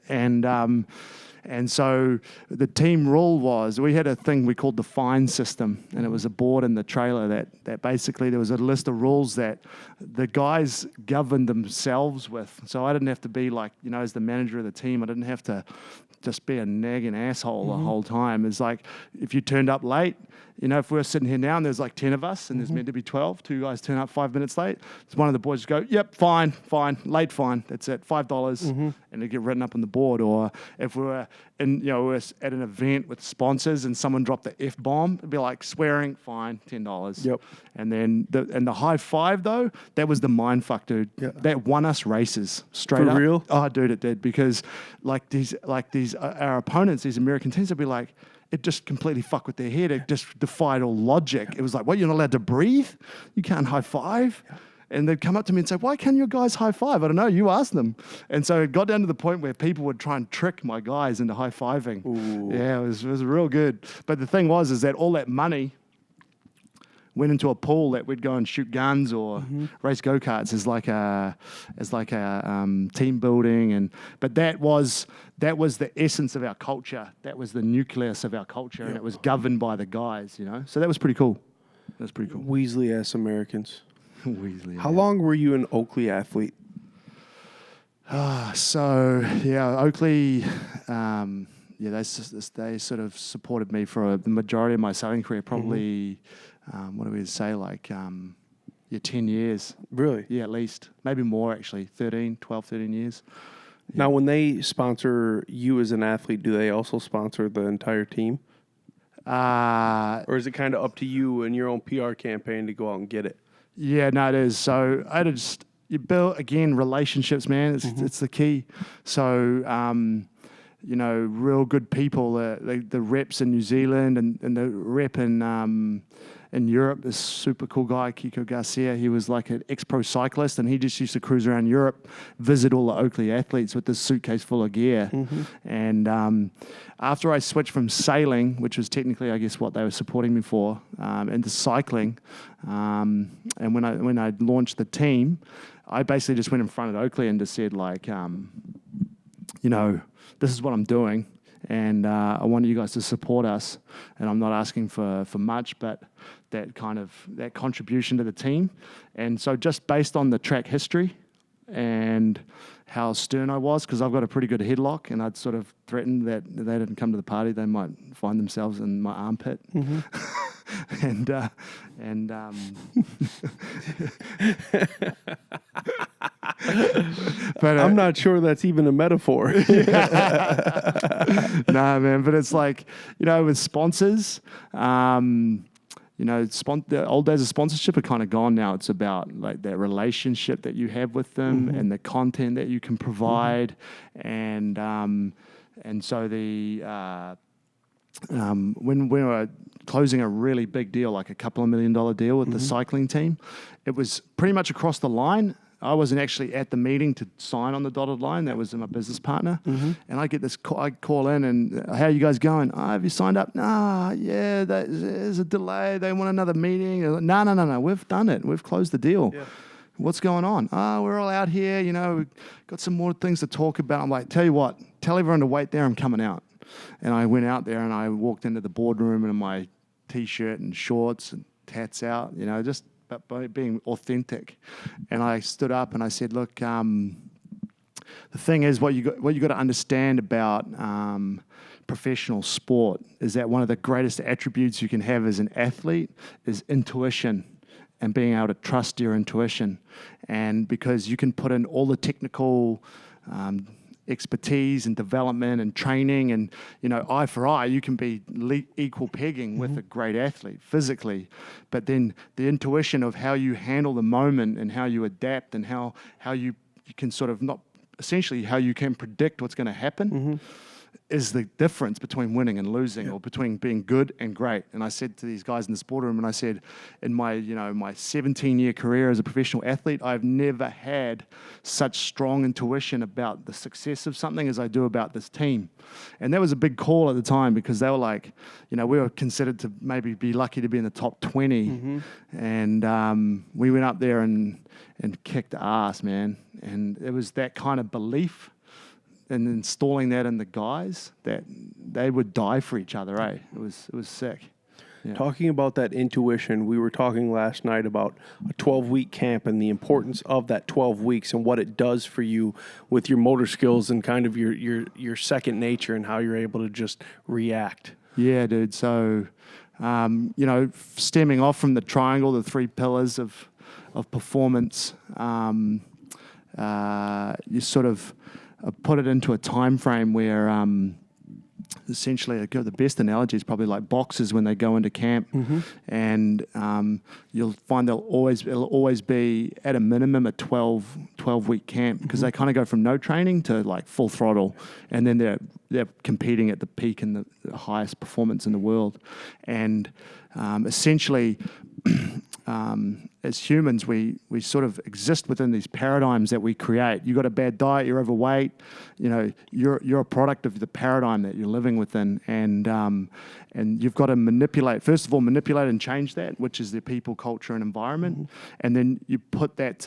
And so the team rule was, we had a thing we called the fine system, and it was a board in the trailer that basically there was a list of rules that the guys governed themselves with. So I didn't have to be like, you know, as the manager of the team, I didn't have to just be a nagging asshole the whole time. It's like, if you turned up late, you know, if we're sitting here now and there's like 10 of us and there's meant to be 12, 2 guys turn up 5 minutes late, so one of the boys just go, yep, fine, late fine, that's it, $5, and it get written up on the board. Or if we were in, you know, we're at an event with sponsors and someone dropped the F-bomb, it'd be like swearing, fine, $10. Yep. And then the high five though, that was the mind fuck, dude. Yeah. That won us races straight For up. real? Oh, dude, it did, because like these our opponents, these American teams, would be like, it just completely fucked with their head. It just defied all logic. It was like, what, you're not allowed to breathe? You can't high five? And they'd come up to me and say, why can't your guys high five? I don't know, you ask them. And so it got down to the point where people would try and trick my guys into high fiving. Ooh. Yeah, it was real good. But the thing was, is that all that money went into a pool that we'd go and shoot guns or race go-karts as like a team building. But that was the essence of our culture. That was the nucleus of our culture, and it was governed by the guys, you know. So that was pretty cool. That's pretty cool. Weasley-ass Americans. Weasley. How long were you an Oakley athlete? Oakley, they sort of supported me for the majority of my sailing career, probably, 10 years. Really? Yeah, at least. Maybe more, actually, 12, 13 years. Now, when they sponsor you as an athlete, do they also sponsor the entire team? Or is it kind of up to you and your own PR campaign to go out and get it? Yeah, no, it is. So you build, again, relationships, man. It's the key. So, real good people, the reps in New Zealand and the rep in Europe, this super cool guy, Kiko Garcia. He was like an ex-pro cyclist, and he just used to cruise around Europe, visit all the Oakley athletes with this suitcase full of gear. And after I switched from sailing, which was technically, I guess, what they were supporting me for, into cycling, and when I launched the team, I basically just went in front of Oakley and just said, like, this is what I'm doing, and I want you guys to support us. And I'm not asking for much, but that contribution to the team. And so just based on the track history and how stern I was, because I've got a pretty good headlock, and I'd sort of threatened that if they didn't come to the party, they might find themselves in my armpit. But I'm not sure that's even a metaphor. Nah, man, but it's like, with sponsors, the old days of sponsorship are kind of gone now. It's about like that relationship that you have with them and the content that you can provide. And so when we were closing a really big deal, like a couple of $1 million deal with the cycling team, it was pretty much across the line. I wasn't actually at the meeting to sign on the dotted line. That was my business partner. And I get this call, I call in and, how are you guys going? Oh, have you signed up? Nah, yeah, there's a delay. They want another meeting. No, we've done it. We've closed the deal. Yeah. What's going on? Oh, we're all out here. We've got some more things to talk about. I'm like, tell you what, tell everyone to wait there. I'm coming out. And I went out there and I walked into the boardroom in my T-shirt and shorts and tats out, just by being authentic. And I stood up and I said, look, the thing is, what you got to understand about professional sport is that one of the greatest attributes you can have as an athlete is intuition and being able to trust your intuition. And because you can put in all the technical expertise and development and training and, eye for eye, you can be equal pegging with a great athlete physically. But then the intuition of how you handle the moment and how you adapt and how you can sort of essentially how you can predict what's going to happen is the difference between winning and losing, or between being good and great. And I said to these guys in the sport room, and I said, in my 17-year career as a professional athlete, I've never had such strong intuition about the success of something as I do about this team. And that was a big call at the time, because they were like, we were considered to maybe be lucky to be in the top 20. And we went up there and kicked ass, man. And it was that kind of belief and installing that in the guys that they would die for each other, eh? It was sick. Yeah. Talking about that intuition, we were talking last night about a 12-week camp and the importance of that 12 weeks and what it does for you with your motor skills and kind of your second nature and how you're able to just react. Yeah, dude. So, stemming off from the triangle, the three pillars of performance, you sort of put it into a time frame where essentially, the best analogy is probably like boxers when they go into camp, and you'll find it'll always be at a minimum a 12-week camp, because they kind of go from no training to like full throttle, and then they're competing at the peak and the highest performance in the world. And essentially as humans, we sort of exist within these paradigms that we create. You got a bad diet, you're overweight, you're a product of the paradigm that you're living within, and you've got to manipulate and change that, which is the people, culture, and environment, and then you put that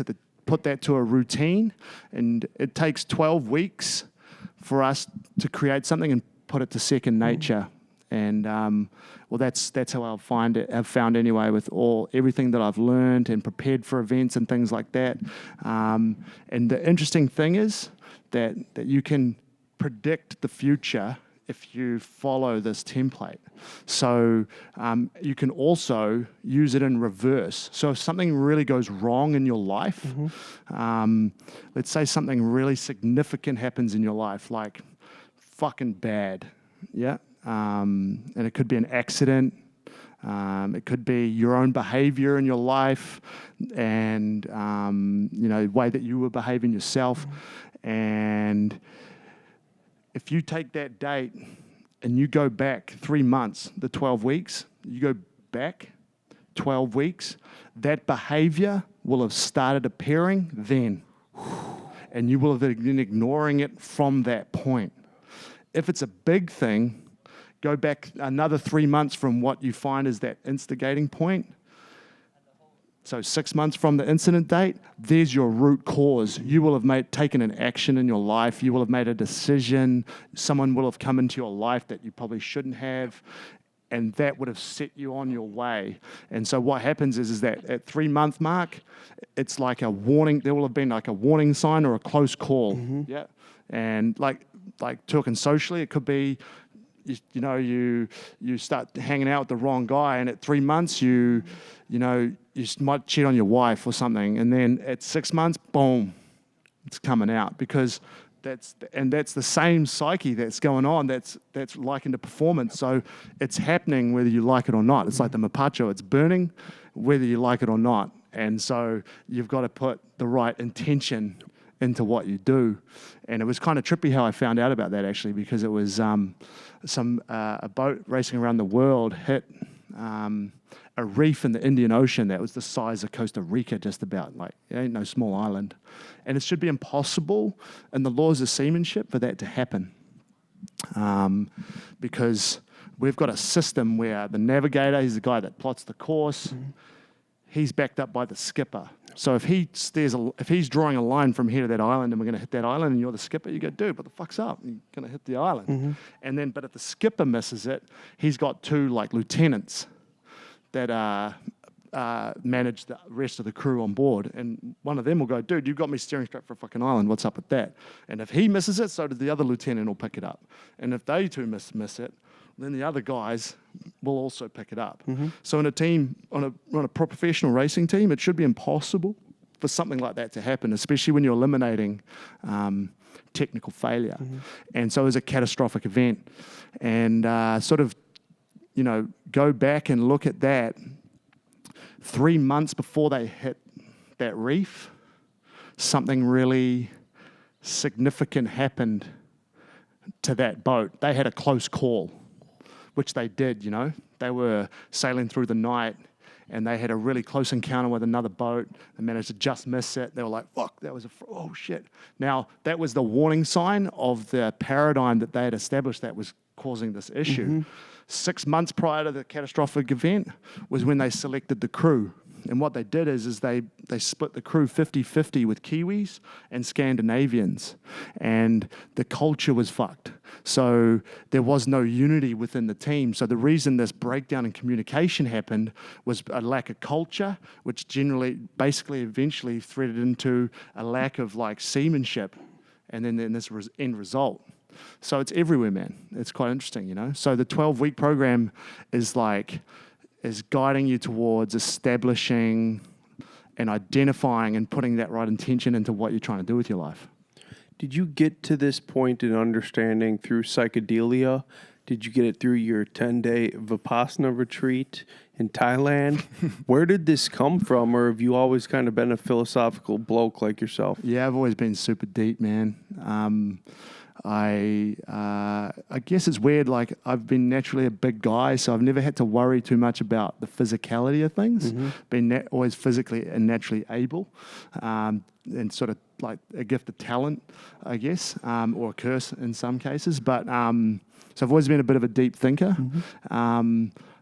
to a routine, and it takes 12 weeks for us to create something and put it to second nature. And that's how I've found anyway, with everything that I've learned and prepared for events and things like that. And the interesting thing is that you can predict the future if you follow this template. So you can also use it in reverse. So if something really goes wrong in your life, let's say something really significant happens in your life, like fucking bad, yeah? And it could be an accident. It could be your own behavior in your life and, the way that you were behaving yourself. And if you take that date and you go back 3 months, the 12 weeks, you go back 12 weeks, that behavior will have started appearing then. And you will have been ignoring it from that point. If it's a big thing, go back another 3 months from what you find is that instigating point. So 6 months from the incident date, there's your root cause. You will have taken an action in your life. You will have made a decision. Someone will have come into your life that you probably shouldn't have, and that would have set you on your way. And so what happens is that at 3 month mark, it's like a warning. There will have been like a warning sign or a close call. Yeah. And like talking socially, it could be, you start hanging out with the wrong guy, and at 3 months you might cheat on your wife or something, and then at 6 months, boom, it's coming out, because that's the same psyche that's going on. That's likened to performance. So it's happening whether you like it or not. It's like the mapacho; it's burning, whether you like it or not. And so you've got to put the right intention into what you do. And it was kind of trippy how I found out about that, actually, because it was a boat racing around the world hit a reef in the Indian Ocean that was the size of Costa Rica, just about. Like, it ain't no small island. And it should be impossible in the laws of seamanship for that to happen, because we've got a system where the navigator, he's the guy that plots the course, he's backed up by the skipper. So if he's drawing a line from here to that island, and we're going to hit that island, and you're the skipper, you go, dude, what the fuck's up? You're going to hit the island. And then, but if the skipper misses it, he's got two like lieutenants that manage the rest of the crew on board. And one of them will go, dude, you've got me steering straight for a fucking island. What's up with that? And if he misses it, so does the other lieutenant will pick it up. And if they two miss it, then the other guys will also pick it up. So in a team, on a professional racing team, it should be impossible for something like that to happen, especially when you're eliminating technical failure. And so it was a catastrophic event. And go back and look at that 3 months before they hit that reef, something really significant happened to that boat. They had a close call, which they did, They were sailing through the night, and they had a really close encounter with another boat. They managed to just miss it. They were like, fuck, that was oh shit. Now, that was the warning sign of the paradigm that they had established that was causing this issue. 6 months prior to the catastrophic event was when they selected the crew. And what they did is they split the crew 50-50 with Kiwis and Scandinavians. And the culture was fucked. So there was no unity within the team. So the reason this breakdown in communication happened was a lack of culture, which basically eventually threaded into a lack of like seamanship, and then this end result. So it's everywhere, man. It's quite interesting, So the 12-week program is guiding you towards establishing and identifying and putting that right intention into what you're trying to do with your life. Did you get to this point in understanding through psychedelia? Did you get it through your 10-day Vipassana retreat in Thailand? Where did this come from, or have you always kind of been a philosophical bloke like yourself? Yeah, I've always been super deep, man. I guess it's weird. Like I've been naturally a big guy, so I've never had to worry too much about the physicality of things. Been always physically and naturally able, and sort of like a gift of talent, I guess, or a curse in some cases. But so I've always been a bit of a deep thinker.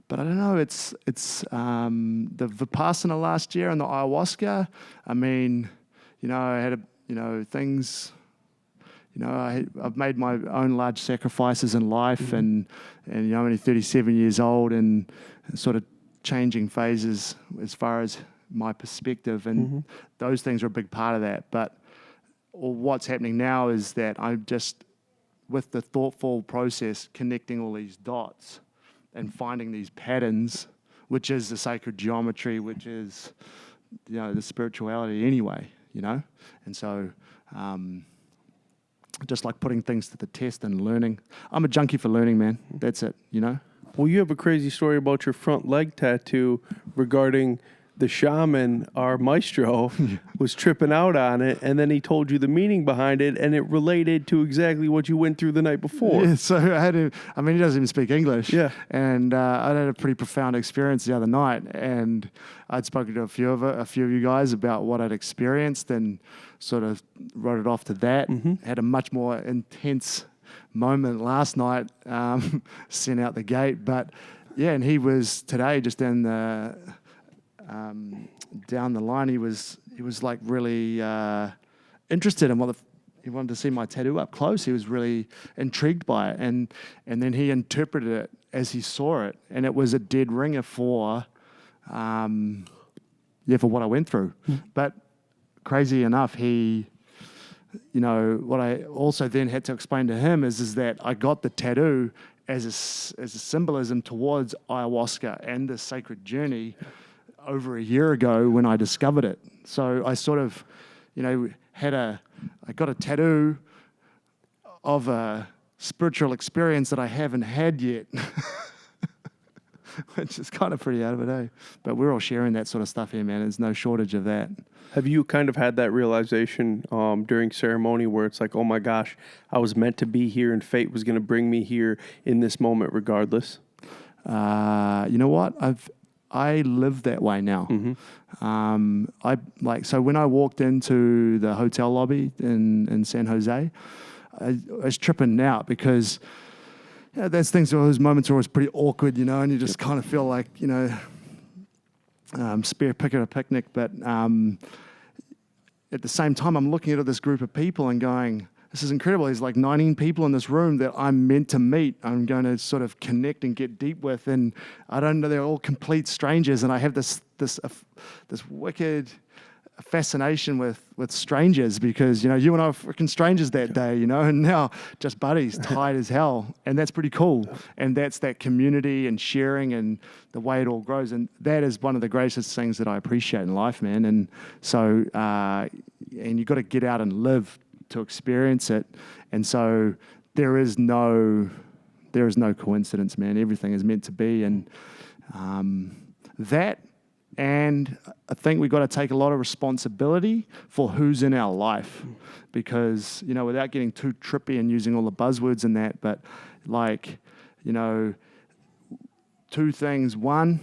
But I don't know. It's the Vipassana last year and the ayahuasca. I mean, I had things. I've made my own large sacrifices in life, and I'm only 37 years old, and sort of changing phases as far as my perspective, and those things are a big part of that. But what's happening now is that I'm just, with the thoughtful process, connecting all these dots and finding these patterns, which is the sacred geometry, which is, the spirituality anyway, And so, just like putting things to the test and learning. I'm a junkie for learning, man. That's it, Well, you have a crazy story about your front leg tattoo regarding the shaman, our maestro, was tripping out on it, and then he told you the meaning behind it, and it related to exactly what you went through the night before. Yeah, so he doesn't even speak English. Yeah. And I had a pretty profound experience the other night, and I'd spoken to a few of you guys about what I'd experienced and sort of wrote it off to that. Had a much more intense moment last night, sent out the gate. But yeah, and he was today just in the... down the line, he was like really interested in he wanted to see my tattoo up close. He was really intrigued by it, and then he interpreted it as he saw it, and it was a dead ringer for what I went through. But crazy enough, he, what I also then had to explain to him is that I got the tattoo as a symbolism towards ayahuasca and the sacred journey over a year ago when I discovered it. So I sort of, I got a tattoo of a spiritual experience that I haven't had yet, which is kind of pretty out of it, eh? But we're all sharing that sort of stuff here, man. There's no shortage of that. Have you kind of had that realization during ceremony where it's like, oh my gosh, I was meant to be here and fate was going to bring me here in this moment regardless? You know what? I live that way now. So when I walked into the hotel lobby in San Jose, I was tripping out because those moments are always pretty awkward, and you just kind of feel like, spare pick at a picnic. But at the same time, I'm looking at this group of people and going, this is incredible. There's like 19 people in this room that I'm meant to meet. I'm going to sort of connect and get deep with, and I don't know. They're all complete strangers, and I have this wicked fascination with strangers because you and I were freaking strangers that day, and now just buddies, tight as hell, and that's pretty cool. And that's that community and sharing and the way it all grows, and that is one of the greatest things that I appreciate in life, man. And so, and you got to get out and live to experience it. And so there is no coincidence, man. Everything is meant to be. And and I think we've got to take a lot of responsibility for who's in our life because, without getting too trippy and using all the buzzwords in that, but two things. One,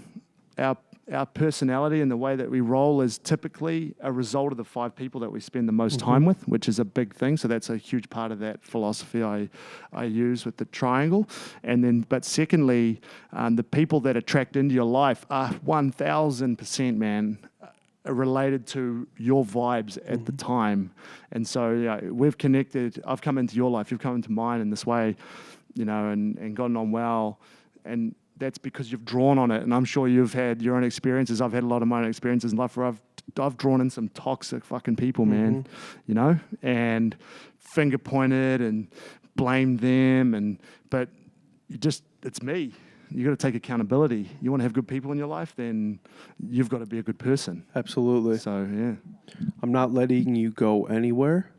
our personality and the way that we roll is typically a result of the 5 people that we spend the most time with, which is a big thing. So that's a huge part of that philosophy I use with the triangle. And then, but secondly, the people that attract into your life are 1,000%, man, related to your vibes at the time. And so we've connected. I've come into your life. You've come into mine in this way, and gotten on well. And that's because you've drawn on it, and I'm sure you've had your own experiences. I've had a lot of my own experiences in life where I've drawn in some toxic fucking people, man, and finger pointed and blamed them, but it's me. You got to take accountability. You want to have good people in your life, then you've got to be a good person. Absolutely. So yeah, I'm not letting you go anywhere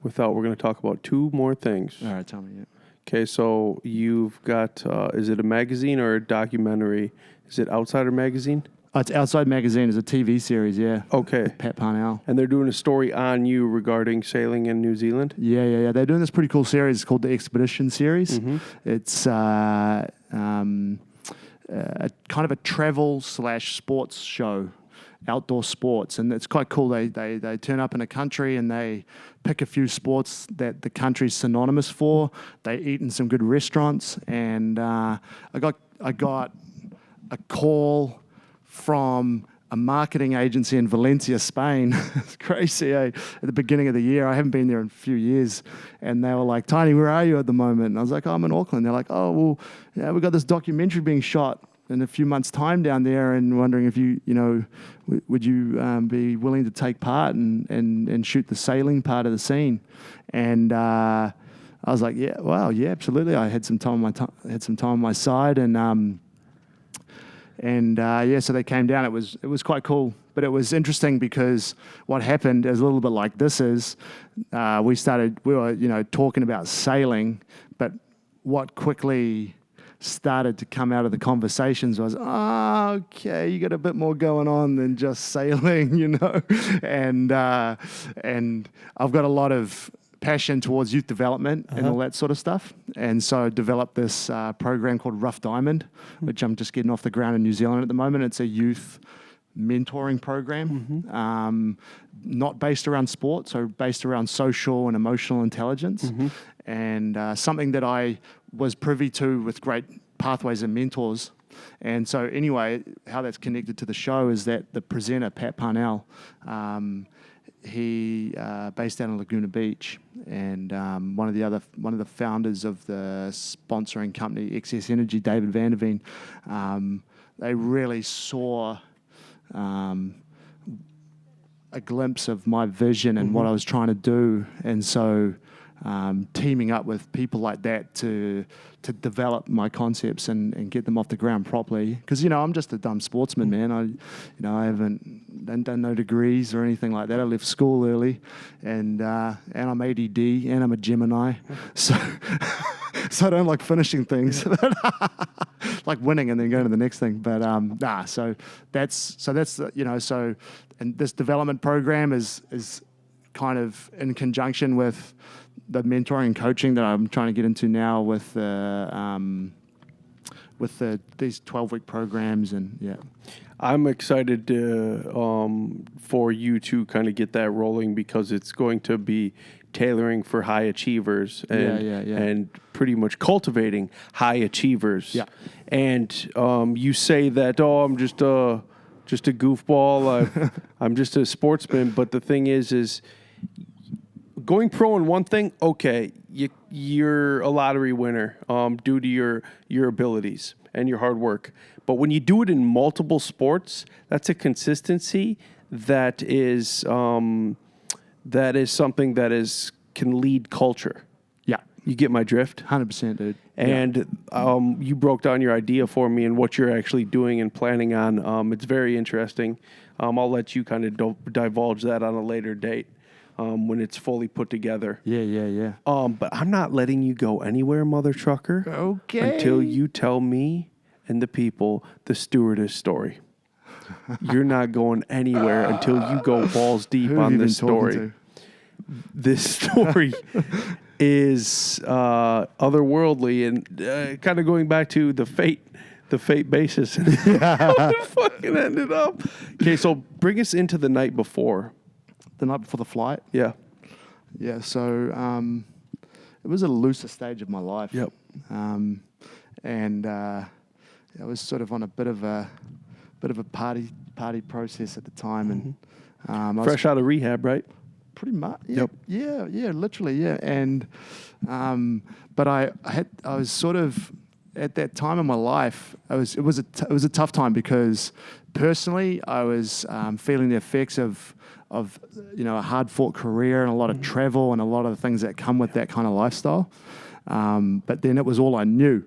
without. We're going to talk about 2 more things. All right, tell me. Yeah. Okay, so you've got, is it a magazine or a documentary? Is it Outsider Magazine? It's Outside Magazine. It's a TV series, yeah. Okay. With Pat Parnell. And they're doing a story on you regarding sailing in New Zealand? Yeah. They're doing this pretty cool series. It's called the Expedition Series. Mm-hmm. It's a kind of a travel / sports show, outdoor sports, and it's quite cool. They turn up in a country and they pick a few sports that the country's synonymous for. They eat in some good restaurants, and I got a call from a marketing agency in Valencia, Spain. It's crazy, eh? At the beginning of the year. I haven't been there in a few years. And they were like, Tiny, where are you at the moment? And I was like, oh, I'm in Auckland. They're like, oh, well, yeah, we've got this documentary being shot in a few months' time down there, and wondering if would you be willing to take part and shoot the sailing part of the scene? And I was like, yeah, wow, yeah, absolutely. I had some time on my side, so they came down. It was quite cool, but it was interesting because what happened is a little bit like this is we were talking about sailing, but what quickly started to come out of the conversations was, okay, you got a bit more going on than just sailing, and I've got a lot of passion towards youth development and all that sort of stuff. And so I developed this program called Rough Diamond, which I'm just getting off the ground in New Zealand at the moment. It's a youth mentoring program, not based around sport, so based around social and emotional intelligence, and something that I was privy to with great pathways and mentors. And so anyway, how that's connected to the show is that the presenter, Pat Parnell, he based out in Laguna Beach, and one of the founders of the sponsoring company Excess Energy, David Vanderveen, they really saw a glimpse of my vision and what I was trying to do, and so teaming up with people like that to develop my concepts and get them off the ground properly. Because I'm just a dumb sportsman, man. I haven't done no degrees or anything like that. I left school early, and I'm ADD and I'm a Gemini, so I don't like finishing things. Like winning and then going to the next thing. But so that's and this development program is kind of in conjunction with the mentoring and coaching that I'm trying to get into now with these 12-week programs, and yeah. I'm excited for you to kind of get that rolling, because it's going to be tailoring for high achievers and pretty much cultivating high achievers. Yeah. And you say that, I'm just a goofball. I'm just a sportsman. But the thing is going pro in one thing, okay, you're a lottery winner due to your abilities and your hard work. But when you do it in multiple sports, that's a consistency that is something that can lead culture. Yeah. You get my drift? 100%, dude. And you broke down your idea for me and what you're actually doing and planning on. It's very interesting. I'll let you kind of divulge that on a later date. When it's fully put together. Yeah. But I'm not letting you go anywhere, mother trucker. Okay. Until you tell me and the people the stewardess story. You're not going anywhere until you go balls deep on this story. This story is otherworldly and kind of going back to the fate basis. How it fucking ended up. Okay, so bring us into the night before. The night before the flight? Yeah. Yeah, so it was a looser stage of my life. Yep. And I was sort of on a bit of a party process at the time, and fresh out of rehab, right? Pretty much. Yeah, yep. Yeah, literally, yeah. And but I was sort of at that time in my life. It was a tough time because personally I was feeling the effects of a hard-fought career and a lot of travel and a lot of the things that come with that kind of lifestyle. But then it was all I knew.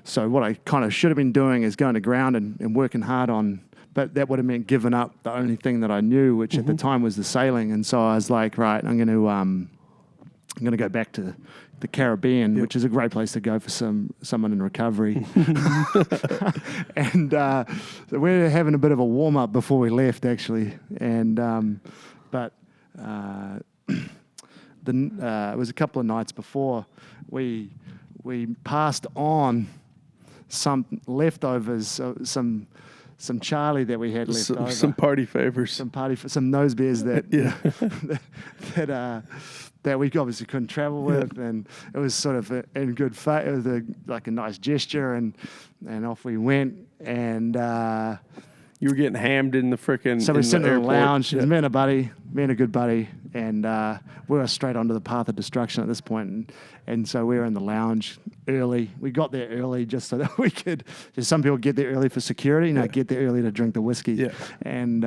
So what I kind of should have been doing is going to ground and working hard on, but that would have meant giving up the only thing that I knew, which at the time was the sailing. And so I was like, right, I'm going I'm going to go back to the Caribbean, which is a great place to go for someone in recovery. And so we're having a bit of a warm up before we left, actually. And but it was a couple of nights before we passed on some leftovers, some Charlie that we had left over, some party favors, some nose beers that that we obviously couldn't travel with, and it was sort of in good faith. It was like a nice gesture, and off we went. And you were getting hammed in the frickin'. So we're sitting in the lounge. Yeah. Me and a good buddy, and we were straight onto the path of destruction at this point. And so we were in the lounge early. We got there early just so that we could. Just some people get there early for security. No, get there early to drink the whiskey. Yeah. And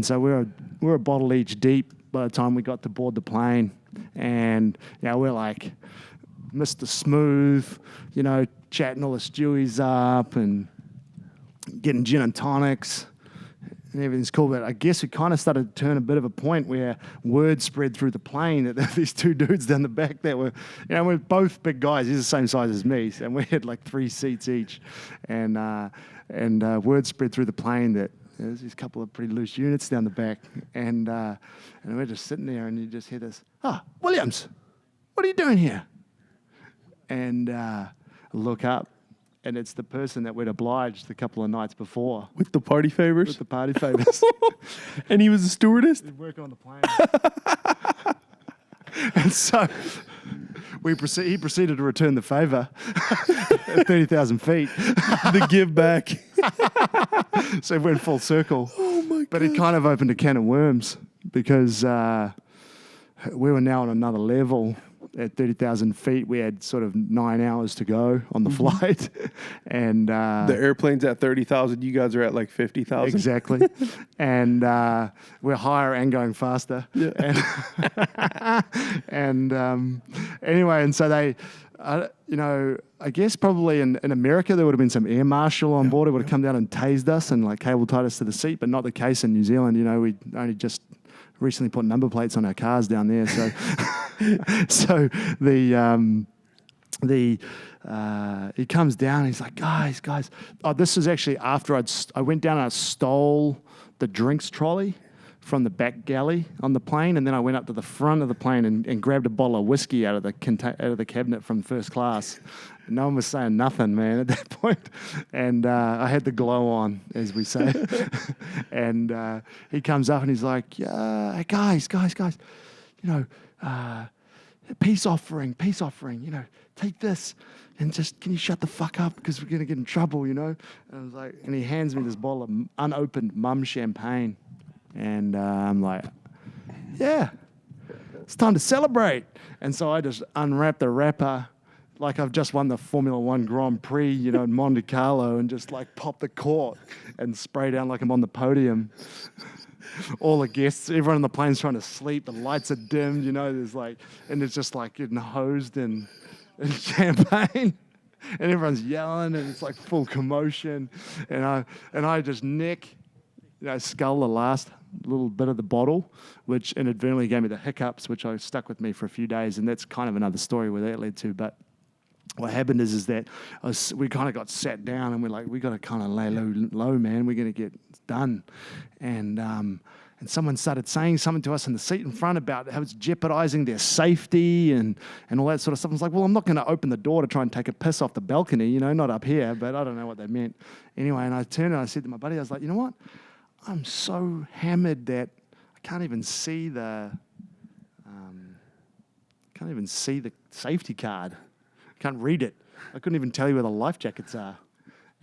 so we were a bottle each deep by the time we got to board the plane. And we're like Mr. Smooth, chatting all the stewies up and getting gin and tonics, and everything's cool. But I guess we kind of started to turn a bit of a point where word spread through the plane that there were these two dudes down the back that were, we're both big guys. He's the same size as me, and we had like 3 seats each. And word spread through the plane that there's these couple of pretty loose units down the back. And we're just sitting there, and you just hear this, Williams, what are you doing here? And I look up, and it's the person that we'd obliged a couple of nights before. With the party favors? With the party favors. And he was a stewardess? He's working on the plane. And so he proceeded to return the favor at 30,000 feet. The give back. So it went full circle. Oh, my God. But it kind of opened a can of worms because we were now on another level. At 30,000 feet, we had sort of 9 hours to go on the flight. And the airplane's at 30,000. You guys are at like 50,000. Exactly. And we're higher and going faster. Yeah. And anyway, and so they, I guess probably in America there would have been some air marshal on board who would have come down and tased us and like cable tied us to the seat, but not the case in New Zealand. We only just recently put number plates on our cars down there. So, so he comes down and he's like, guys. Oh, this is actually after I went down and I stole the drinks trolley from the back galley on the plane, and then I went up to the front of the plane and grabbed a bottle of whiskey out of the cabinet from first class. No one was saying nothing, man, at that point. And I had the glow on, as we say. And he comes up and he's like, hey, guys, peace offering, take this. And just, can you shut the fuck up because we're going to get in trouble, And I was like, and he hands me this bottle of unopened mum champagne. And I'm like, yeah, it's time to celebrate. And so I just unwrapped the wrapper like I've just won the Formula One Grand Prix, in Monte Carlo, and just like pop the cork and spray down like I'm on the podium. All the guests, everyone on the plane's trying to sleep. The lights are dimmed, there's like, and it's just like getting hosed in champagne. And everyone's yelling, and it's like full commotion. And I just scull the last little bit of the bottle, which inadvertently gave me the hiccups, which I stuck with me for a few days. And that's kind of another story where that led to. But what happened is that we kind of got sat down, and we're like, we got to kind of lay low, man. We're going to get done. And someone started saying something to us in the seat in front about how it's jeopardizing their safety and all that sort of stuff. I was like, well, I'm not going to open the door to try and take a piss off the balcony, not up here, but I don't know what they meant. Anyway, and I turned and I said to my buddy, I was like, you know what? I'm so hammered that I can't even see the safety card. I can't read it. I couldn't even tell you where the life jackets are.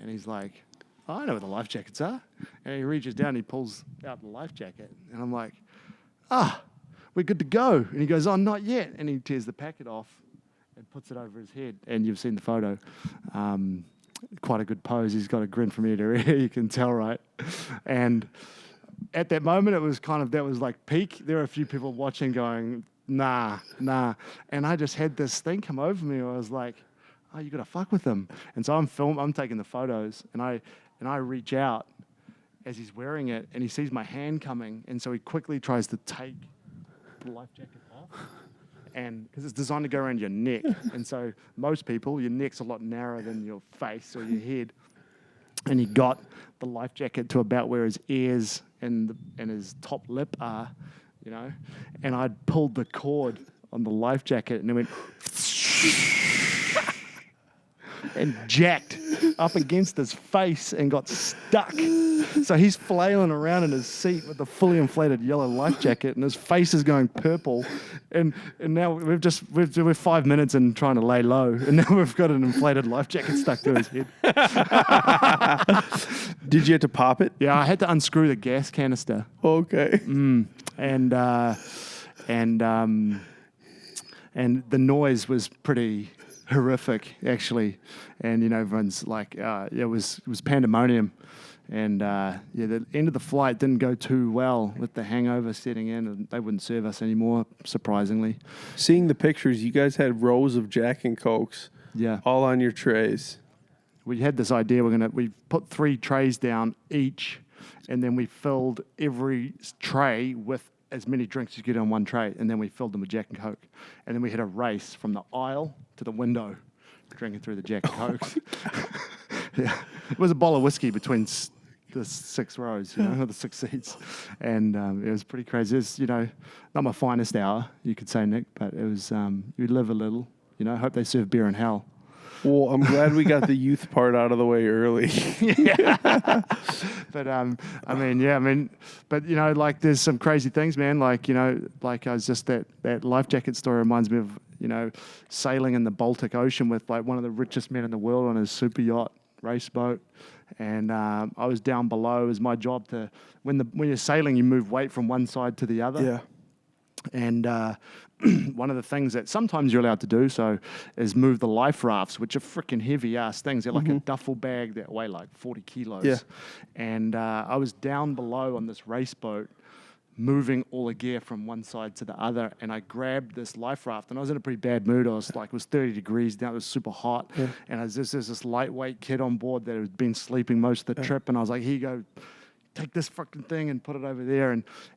And he's like, I know where the life jackets are. And he reaches down and he pulls out the life jacket. And I'm like, we're good to go. And he goes, not yet. And he tears the packet off and puts it over his head. And you've seen the photo. Quite a good pose. He's got a grin from ear to ear, you can tell, right? And at that moment, that was like peak. There were a few people watching going, nah. And I just had this thing come over me where I was like, oh, you got to fuck with them. And so I'm taking the photos, and I reach out as he's wearing it, and he sees my hand coming, and so he quickly tries to take the life jacket off. and because it's designed to go around your neck, and so most people, your neck's a lot narrower than your face or your head, and he got the life jacket to about where his ears and his top lip are, you know, and I'd pulled the cord on the life jacket, and it went and jacked up against his face and got stuck. So he's flailing around in his seat with the fully inflated yellow life jacket, and his face is going purple. And now we're 5 minutes in trying to lay low, and now we've got an inflated life jacket stuck to his head. Did you have to pop it? Yeah, I had to unscrew the gas canister. Okay. And the noise was pretty horrific, actually. And everyone's like, it was pandemonium. And the end of the flight didn't go too well with the hangover setting in, and they wouldn't serve us anymore, surprisingly. Seeing the pictures, you guys had rows of Jack and Cokes, all on your trays. We had this idea we put 3 trays down each, and then we filled every tray with as many drinks as you get on one tray, and then we filled them with Jack and Coke. And then we had a race from the aisle to the window, drinking through the Jack and Cokes. Yeah. It was a bowl of whiskey between the 6 rows, or the 6 seats. And it was pretty crazy. It was, not my finest hour, you could say, Nick, but it was, you live a little, hope they serve beer in hell. Well, I'm glad we got the youth part out of the way early. But but there's some crazy things, man. I was just that life jacket story reminds me of, sailing in the Baltic Ocean with one of the richest men in the world on his super yacht race boat. And I was down below. It was my job to, when you're sailing, you move weight from one side to the other. Yeah. And one of the things that sometimes you're allowed to do is move the life rafts, which are freaking heavy ass things. They're like a duffel bag that weigh like 40 kilos. Yeah. And I was down below on this race boat, moving all the gear from one side to the other, and I grabbed this life raft, and I was in a pretty bad mood. It was 30 degrees down, it was super hot, and there's this lightweight kid on board that had been sleeping most of the trip, and I was like, here you go, take this fucking thing and put it over there,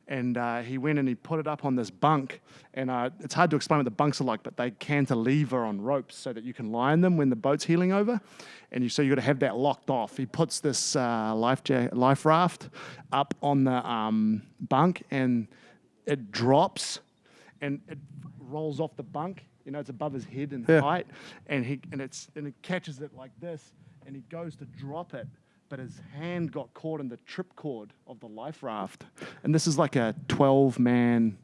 and he went and he put it up on this bunk, and it's hard to explain what the bunks are like, but they cantilever on ropes so that you can lie in them when the boat's heeling over, and so you got to have that locked off. He puts this life raft up on the bunk, and it drops, and it rolls off the bunk. It's above his head in height, and it catches it like this, and he goes to drop it, but his hand got caught in the trip cord of the life raft. And this is like a 12-man,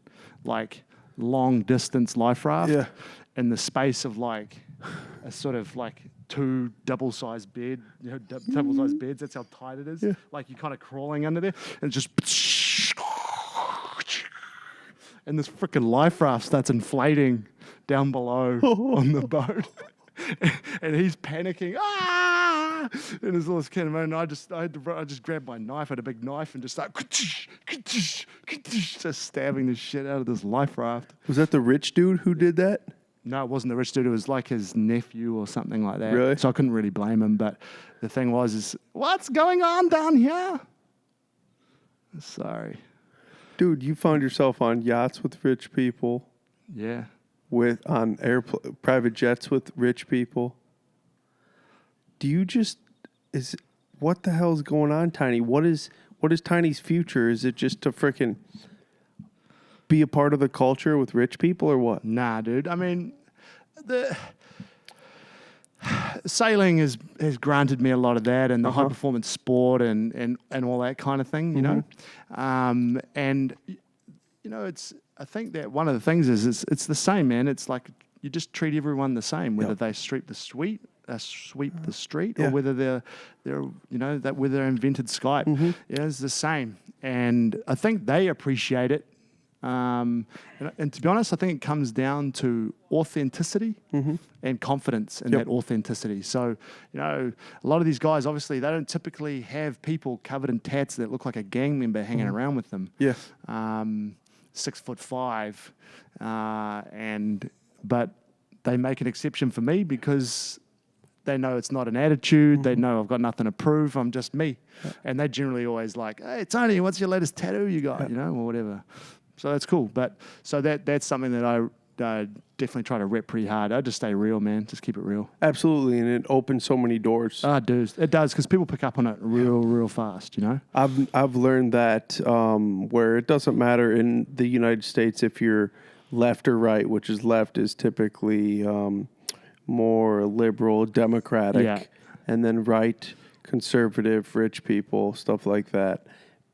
long distance life raft in the space of a sort of 2 double-sized beds. Double-sized beds, that's how tight it is. Yeah. You're kind of crawling under there, and just, and this freaking life raft starts inflating down below on the boat. And he's panicking, and there's all this kind of moment. I just grabbed my knife, I had a big knife, and just started just stabbing the shit out of this life raft. Was that the rich dude who did that? No, it wasn't the rich dude. It was like his nephew or something like that. Really? So I couldn't really blame him. But the thing was, what's going on down here? Sorry. Dude, you found yourself on yachts with rich people. Yeah. On private jets with rich people. What the hell is going on, Tiny? What is Tiny's future? Is it just to frickin' be a part of the culture with rich people or what? Nah, dude. I mean, the sailing has granted me a lot of that, and the high performance sport and all that kind of thing, you know. I think that one of the things is it's the same, man. It's like you just treat everyone the same, whether they sweep the street, or whether they're whether they invented Skype. It's the same, and I think they appreciate it. And to be honest, I think it comes down to authenticity and confidence in that authenticity. So, a lot of these guys, obviously, they don't typically have people covered in tats that look like a gang member hanging around with them. Yeah. 6'5", but they make an exception for me because they know it's not an attitude. They know I've got nothing to prove. I'm just me. And they generally always like, hey, Tony, what's your latest tattoo you got? Or whatever. So that's cool. But so that's something that definitely try to rep pretty hard. I just stay real, man. Just keep it real. Absolutely, and it opens so many doors. It does, because people pick up on it real fast, you know? I've learned that where it doesn't matter in the United States if you're left or right, which is left is typically more liberal, democratic, Yeah. and then right, conservative, rich people, stuff like that.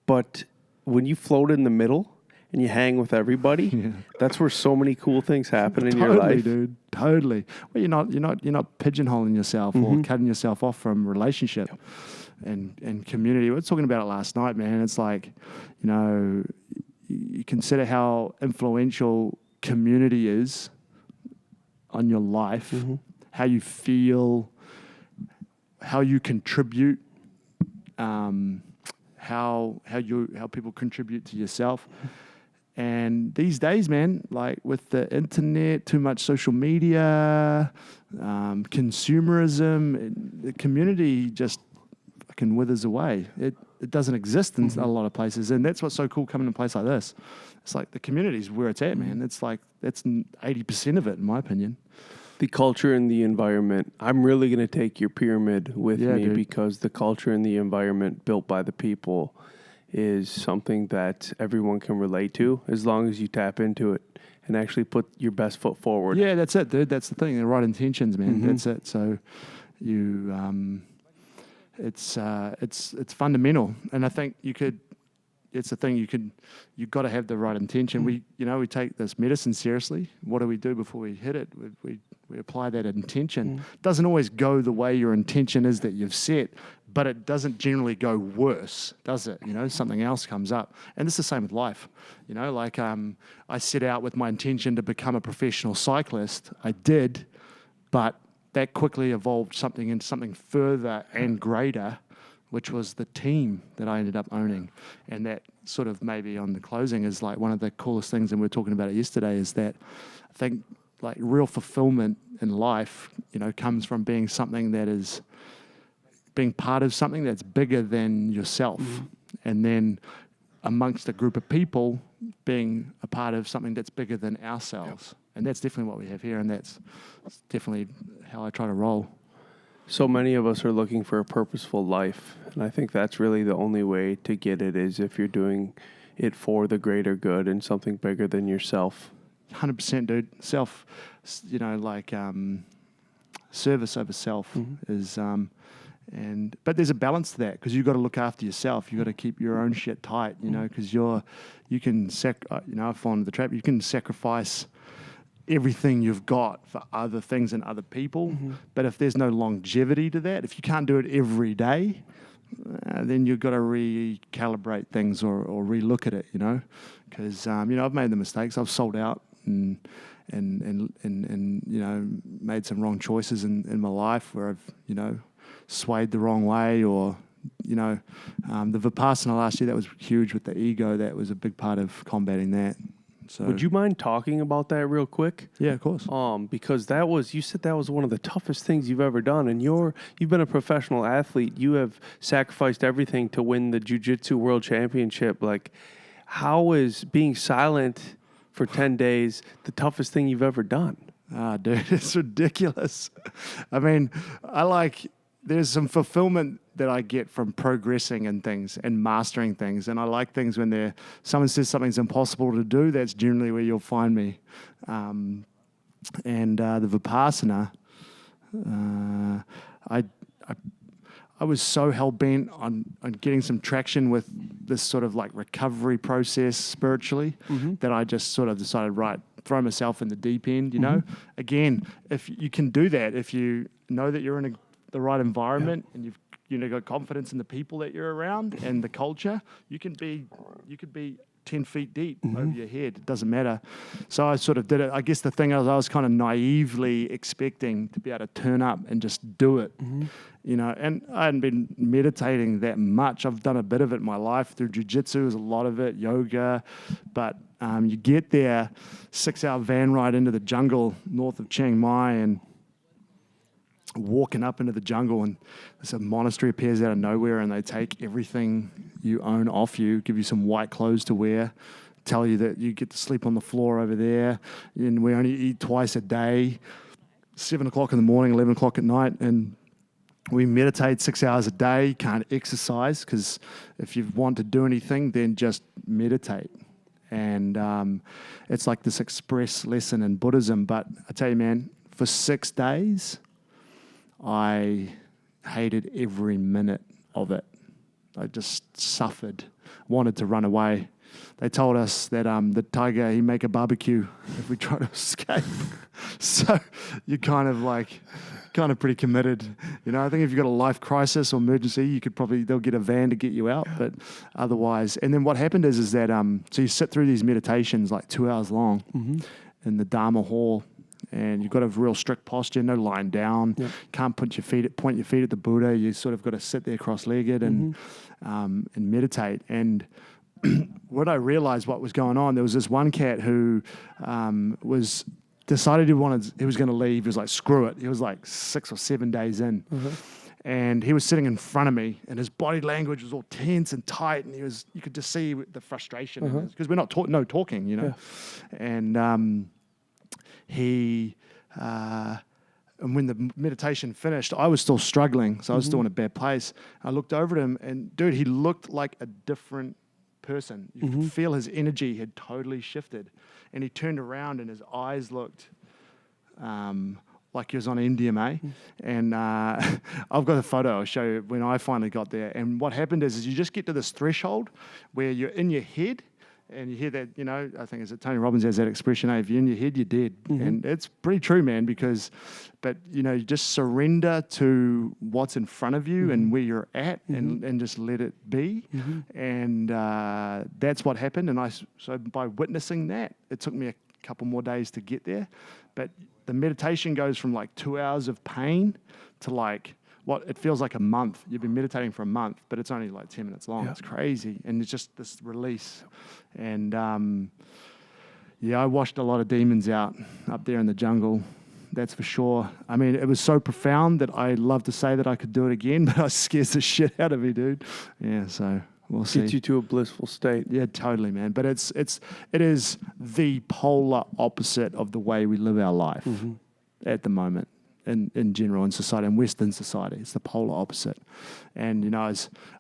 But when you float in the middle and you hang with everybody, that's where so many cool things happen in your life, dude. Totally. Well, you're not pigeonholing yourself or cutting yourself off from relationship and community. We were talking about it last night, man. It's like, you know, you consider how influential community is on your life, how you feel, how you contribute, how people contribute to yourself. And these days, man, like with the internet, too much social media, consumerism, the community just fucking withers away. It doesn't exist in a lot of places, and that's what's so cool coming to a place like this. It's like the community's where it's at, man. It's like that's 80% of it, in my opinion. the culture and the environment. I'm really going to take your pyramid with me, dude. because the culture and the environment built by the people is something that everyone can relate to as long as you tap into it and actually put your best foot forward. Yeah, that's it, dude. That's the thing. The right intentions, man. That's it. So you, it's fundamental, and I think you could. It's the thing you've got to have the right intention. We take this medicine seriously. What do we do before we hit it? We apply that intention. Doesn't always go the way your intention is that you've set, but it doesn't generally go worse, does it? You know, something else comes up. And it's the same with life. You know, like I set out with my intention to become a professional cyclist. I did, but that quickly evolved into something further and greater, which was the team that I ended up owning. And that sort of maybe on the closing is like one of the coolest things, and we were talking about it yesterday, is that I think like real fulfillment in life, you know, comes from being part of something that's bigger than yourself. And then amongst a group of people, being a part of something that's bigger than ourselves. And that's definitely what we have here, and that's definitely how I try to roll. So many of us are looking for a purposeful life, and I think that's really the only way to get it, is if you're doing it for the greater good and something bigger than yourself. 100%, dude. Self, you know, like service over self is, but there's a balance to that, because you've got to look after yourself. You've got to keep your own shit tight, you know, because I've fallen into the trap. You can sacrifice everything you've got for other things and other people. But if there's no longevity to that, if you can't do it every day, then you've got to recalibrate things or relook at it, you know, because I've made the mistakes. I've sold out and you know, made some wrong choices in my life where I've, you know, swayed the wrong way, or you know, the Vipassana last year, that was huge with the ego. That was a big part of combating that. So, would you mind talking about that real quick? Yeah, of course. Because you said that was one of the toughest things you've ever done, and you've been a professional athlete. You have sacrificed everything to win the Jiu-Jitsu World Championship. Like, how is being silent for 10 days the toughest thing you've ever done? Dude, it's ridiculous. I mean, there's some fulfillment that I get from progressing in things and mastering things. And I like things when someone says something's impossible to do. That's generally where you'll find me. And the Vipassana, I was so hell-bent on getting some traction with this sort of like recovery process spiritually that I just sort of decided, right, throw myself in the deep end, you know? Again, if you can do that, if you know that you're in the right environment and you've got confidence in the people that you're around and the culture, you could be 10 feet deep over your head. It doesn't matter. So I sort of did it. I guess the thing is, I was kind of naively expecting to be able to turn up and just do it, you know, and I hadn't been meditating that much. I've done a bit of it in my life through jiu-jitsu, there's a lot of it, yoga, but you get there, 6-hour van ride into the jungle north of Chiang Mai, and walking up into the jungle, and this monastery appears out of nowhere, and they take everything you own off you, give you some white clothes to wear, tell you that you get to sleep on the floor over there, and we only eat twice a day, 7 o'clock in the morning, 11 o'clock at night, and we meditate 6 hours a day. Can't exercise because if you want to do anything, then just meditate. And it's like this express lesson in Buddhism. But I tell you, man, for 6 days, I hated every minute of it. I just suffered, wanted to run away. They told us that the tiger, he'd make a barbecue if we try to escape. So you're kind of pretty committed. You know, I think if you've got a life crisis or emergency, they'll get a van to get you out, but otherwise. And then what happened is that, so you sit through these meditations like 2 hours long in the Dharma hall, and you've got to have real strict posture, no lying down. Yep. Can't point your feet at the Buddha. You sort of got to sit there cross-legged and meditate. And what I realized what was going on, there was this one cat who decided he was going to leave. He was like, screw it. He was like 6 or 7 days in. And he was sitting in front of me, and his body language was all tense and tight, and you could just see the frustration because we're not talking, you know. Yeah. And and when the meditation finished, I was still struggling, so I was still in a bad place. I looked over at him, and dude, he looked like a different person. You could feel his energy had totally shifted, and he turned around, and his eyes looked like he was on MDMA. And I've got a photo I'll show you when I finally got there. And what happened is you just get to this threshold where you're in your head. And you hear that, you know, I think Tony Robbins has that expression, if you're in your head, you're dead. And it's pretty true, man, but, you know, you just surrender to what's in front of you and where you're at and just let it be. And that's what happened. And so by witnessing that, it took me a couple more days to get there. But the meditation goes from like 2 hours of pain to like, it feels like a month. You've been meditating for a month, but it's only like 10 minutes long. Yeah. It's crazy. And it's just this release. And I washed a lot of demons out up there in the jungle. That's for sure. I mean, it was so profound that I'd love to say that I could do it again, but it scares the shit out of me, dude. Yeah, so we'll see. Gets you to a blissful state. Yeah, totally, man. But it is the polar opposite of the way we live our life at the moment. In general in society, in Western society. It's the polar opposite. And, you know,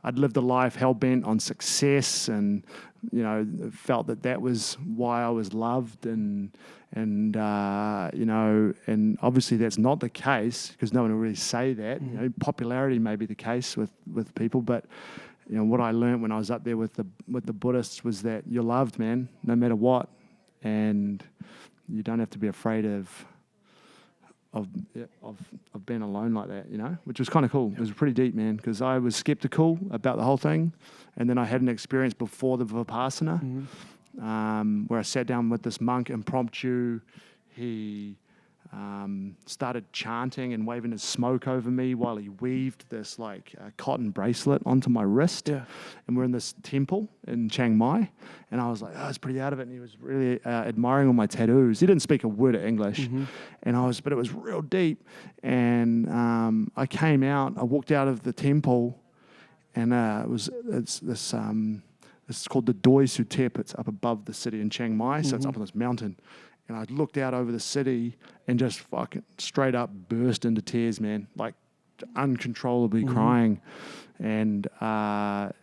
I'd lived a life hell-bent on success and, you know, felt that was why I was loved and you know, and obviously that's not the case because no one will really say that. You know, popularity may be the case with people, but, you know, what I learned when I was up there with the Buddhists was that you're loved, man, no matter what. And you don't have to be afraid of being alone like that, you know, which was kind of cool. It was pretty deep, man, because I was skeptical about the whole thing, and then I had an experience before the Vipassana, where I sat down with this monk impromptu. He started chanting and waving his smoke over me while he weaved this like cotton bracelet onto my wrist. Yeah. And we're in this temple in Chiang Mai, and I was like, I was pretty out of it. And he was really admiring all my tattoos. He didn't speak a word of English, but it was real deep. And I came out. I walked out of the temple, and it's called the Doi Sutep. It's up above the city in Chiang Mai, so it's up on this mountain. And I looked out over the city and just fucking straight up burst into tears, man, like uncontrollably crying. And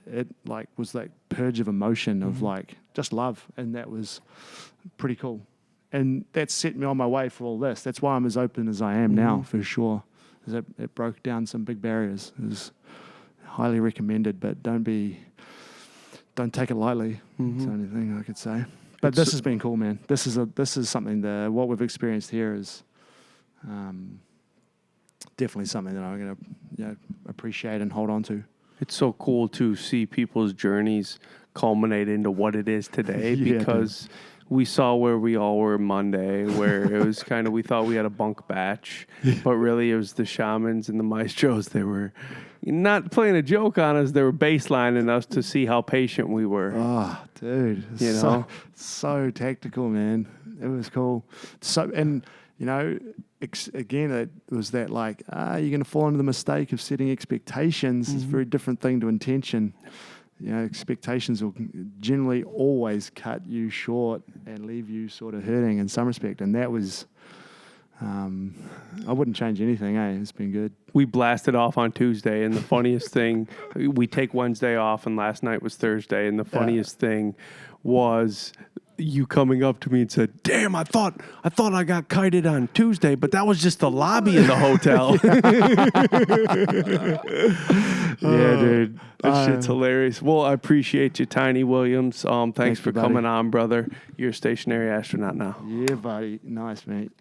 it like was that purge of emotion of like just love. And that was pretty cool. And that set me on my way for all this. That's why I'm as open as I am now, for sure. It broke down some big barriers. It was highly recommended, but don't take it lightly. That's the only thing I could say. But this has been cool, man. This is something that what we've experienced here is definitely something that I'm going to appreciate and hold on to. It's so cool to see people's journeys culminate into what it is today because we saw where we all were Monday, where it was kind of, we thought we had a bunk batch, but really it was the shamans and the maestros. They were not playing a joke on us. They were baselining us to see how patient we were. Oh, dude. You know? So tactical, man. It was cool. So, and, you know, again, it was that like, you're going to fall into the mistake of setting expectations. It's a very different thing to intention. expectations will generally always cut you short and leave you sort of hurting in some respect. And that was, I wouldn't change anything, It's been good. We blasted off on Tuesday, and the funniest thing, we take Wednesday off, and last night was Thursday, and the funniest thing was you coming up to me and said, "Damn, I thought I got kited on Tuesday, but that was just the lobby of the hotel." Yeah, dude. That shit's hilarious. Well, I appreciate you, Tiny Williams. Thanks for you, buddy. coming on, brother. You're a stationary astronaut now. Yeah, buddy. Nice, mate.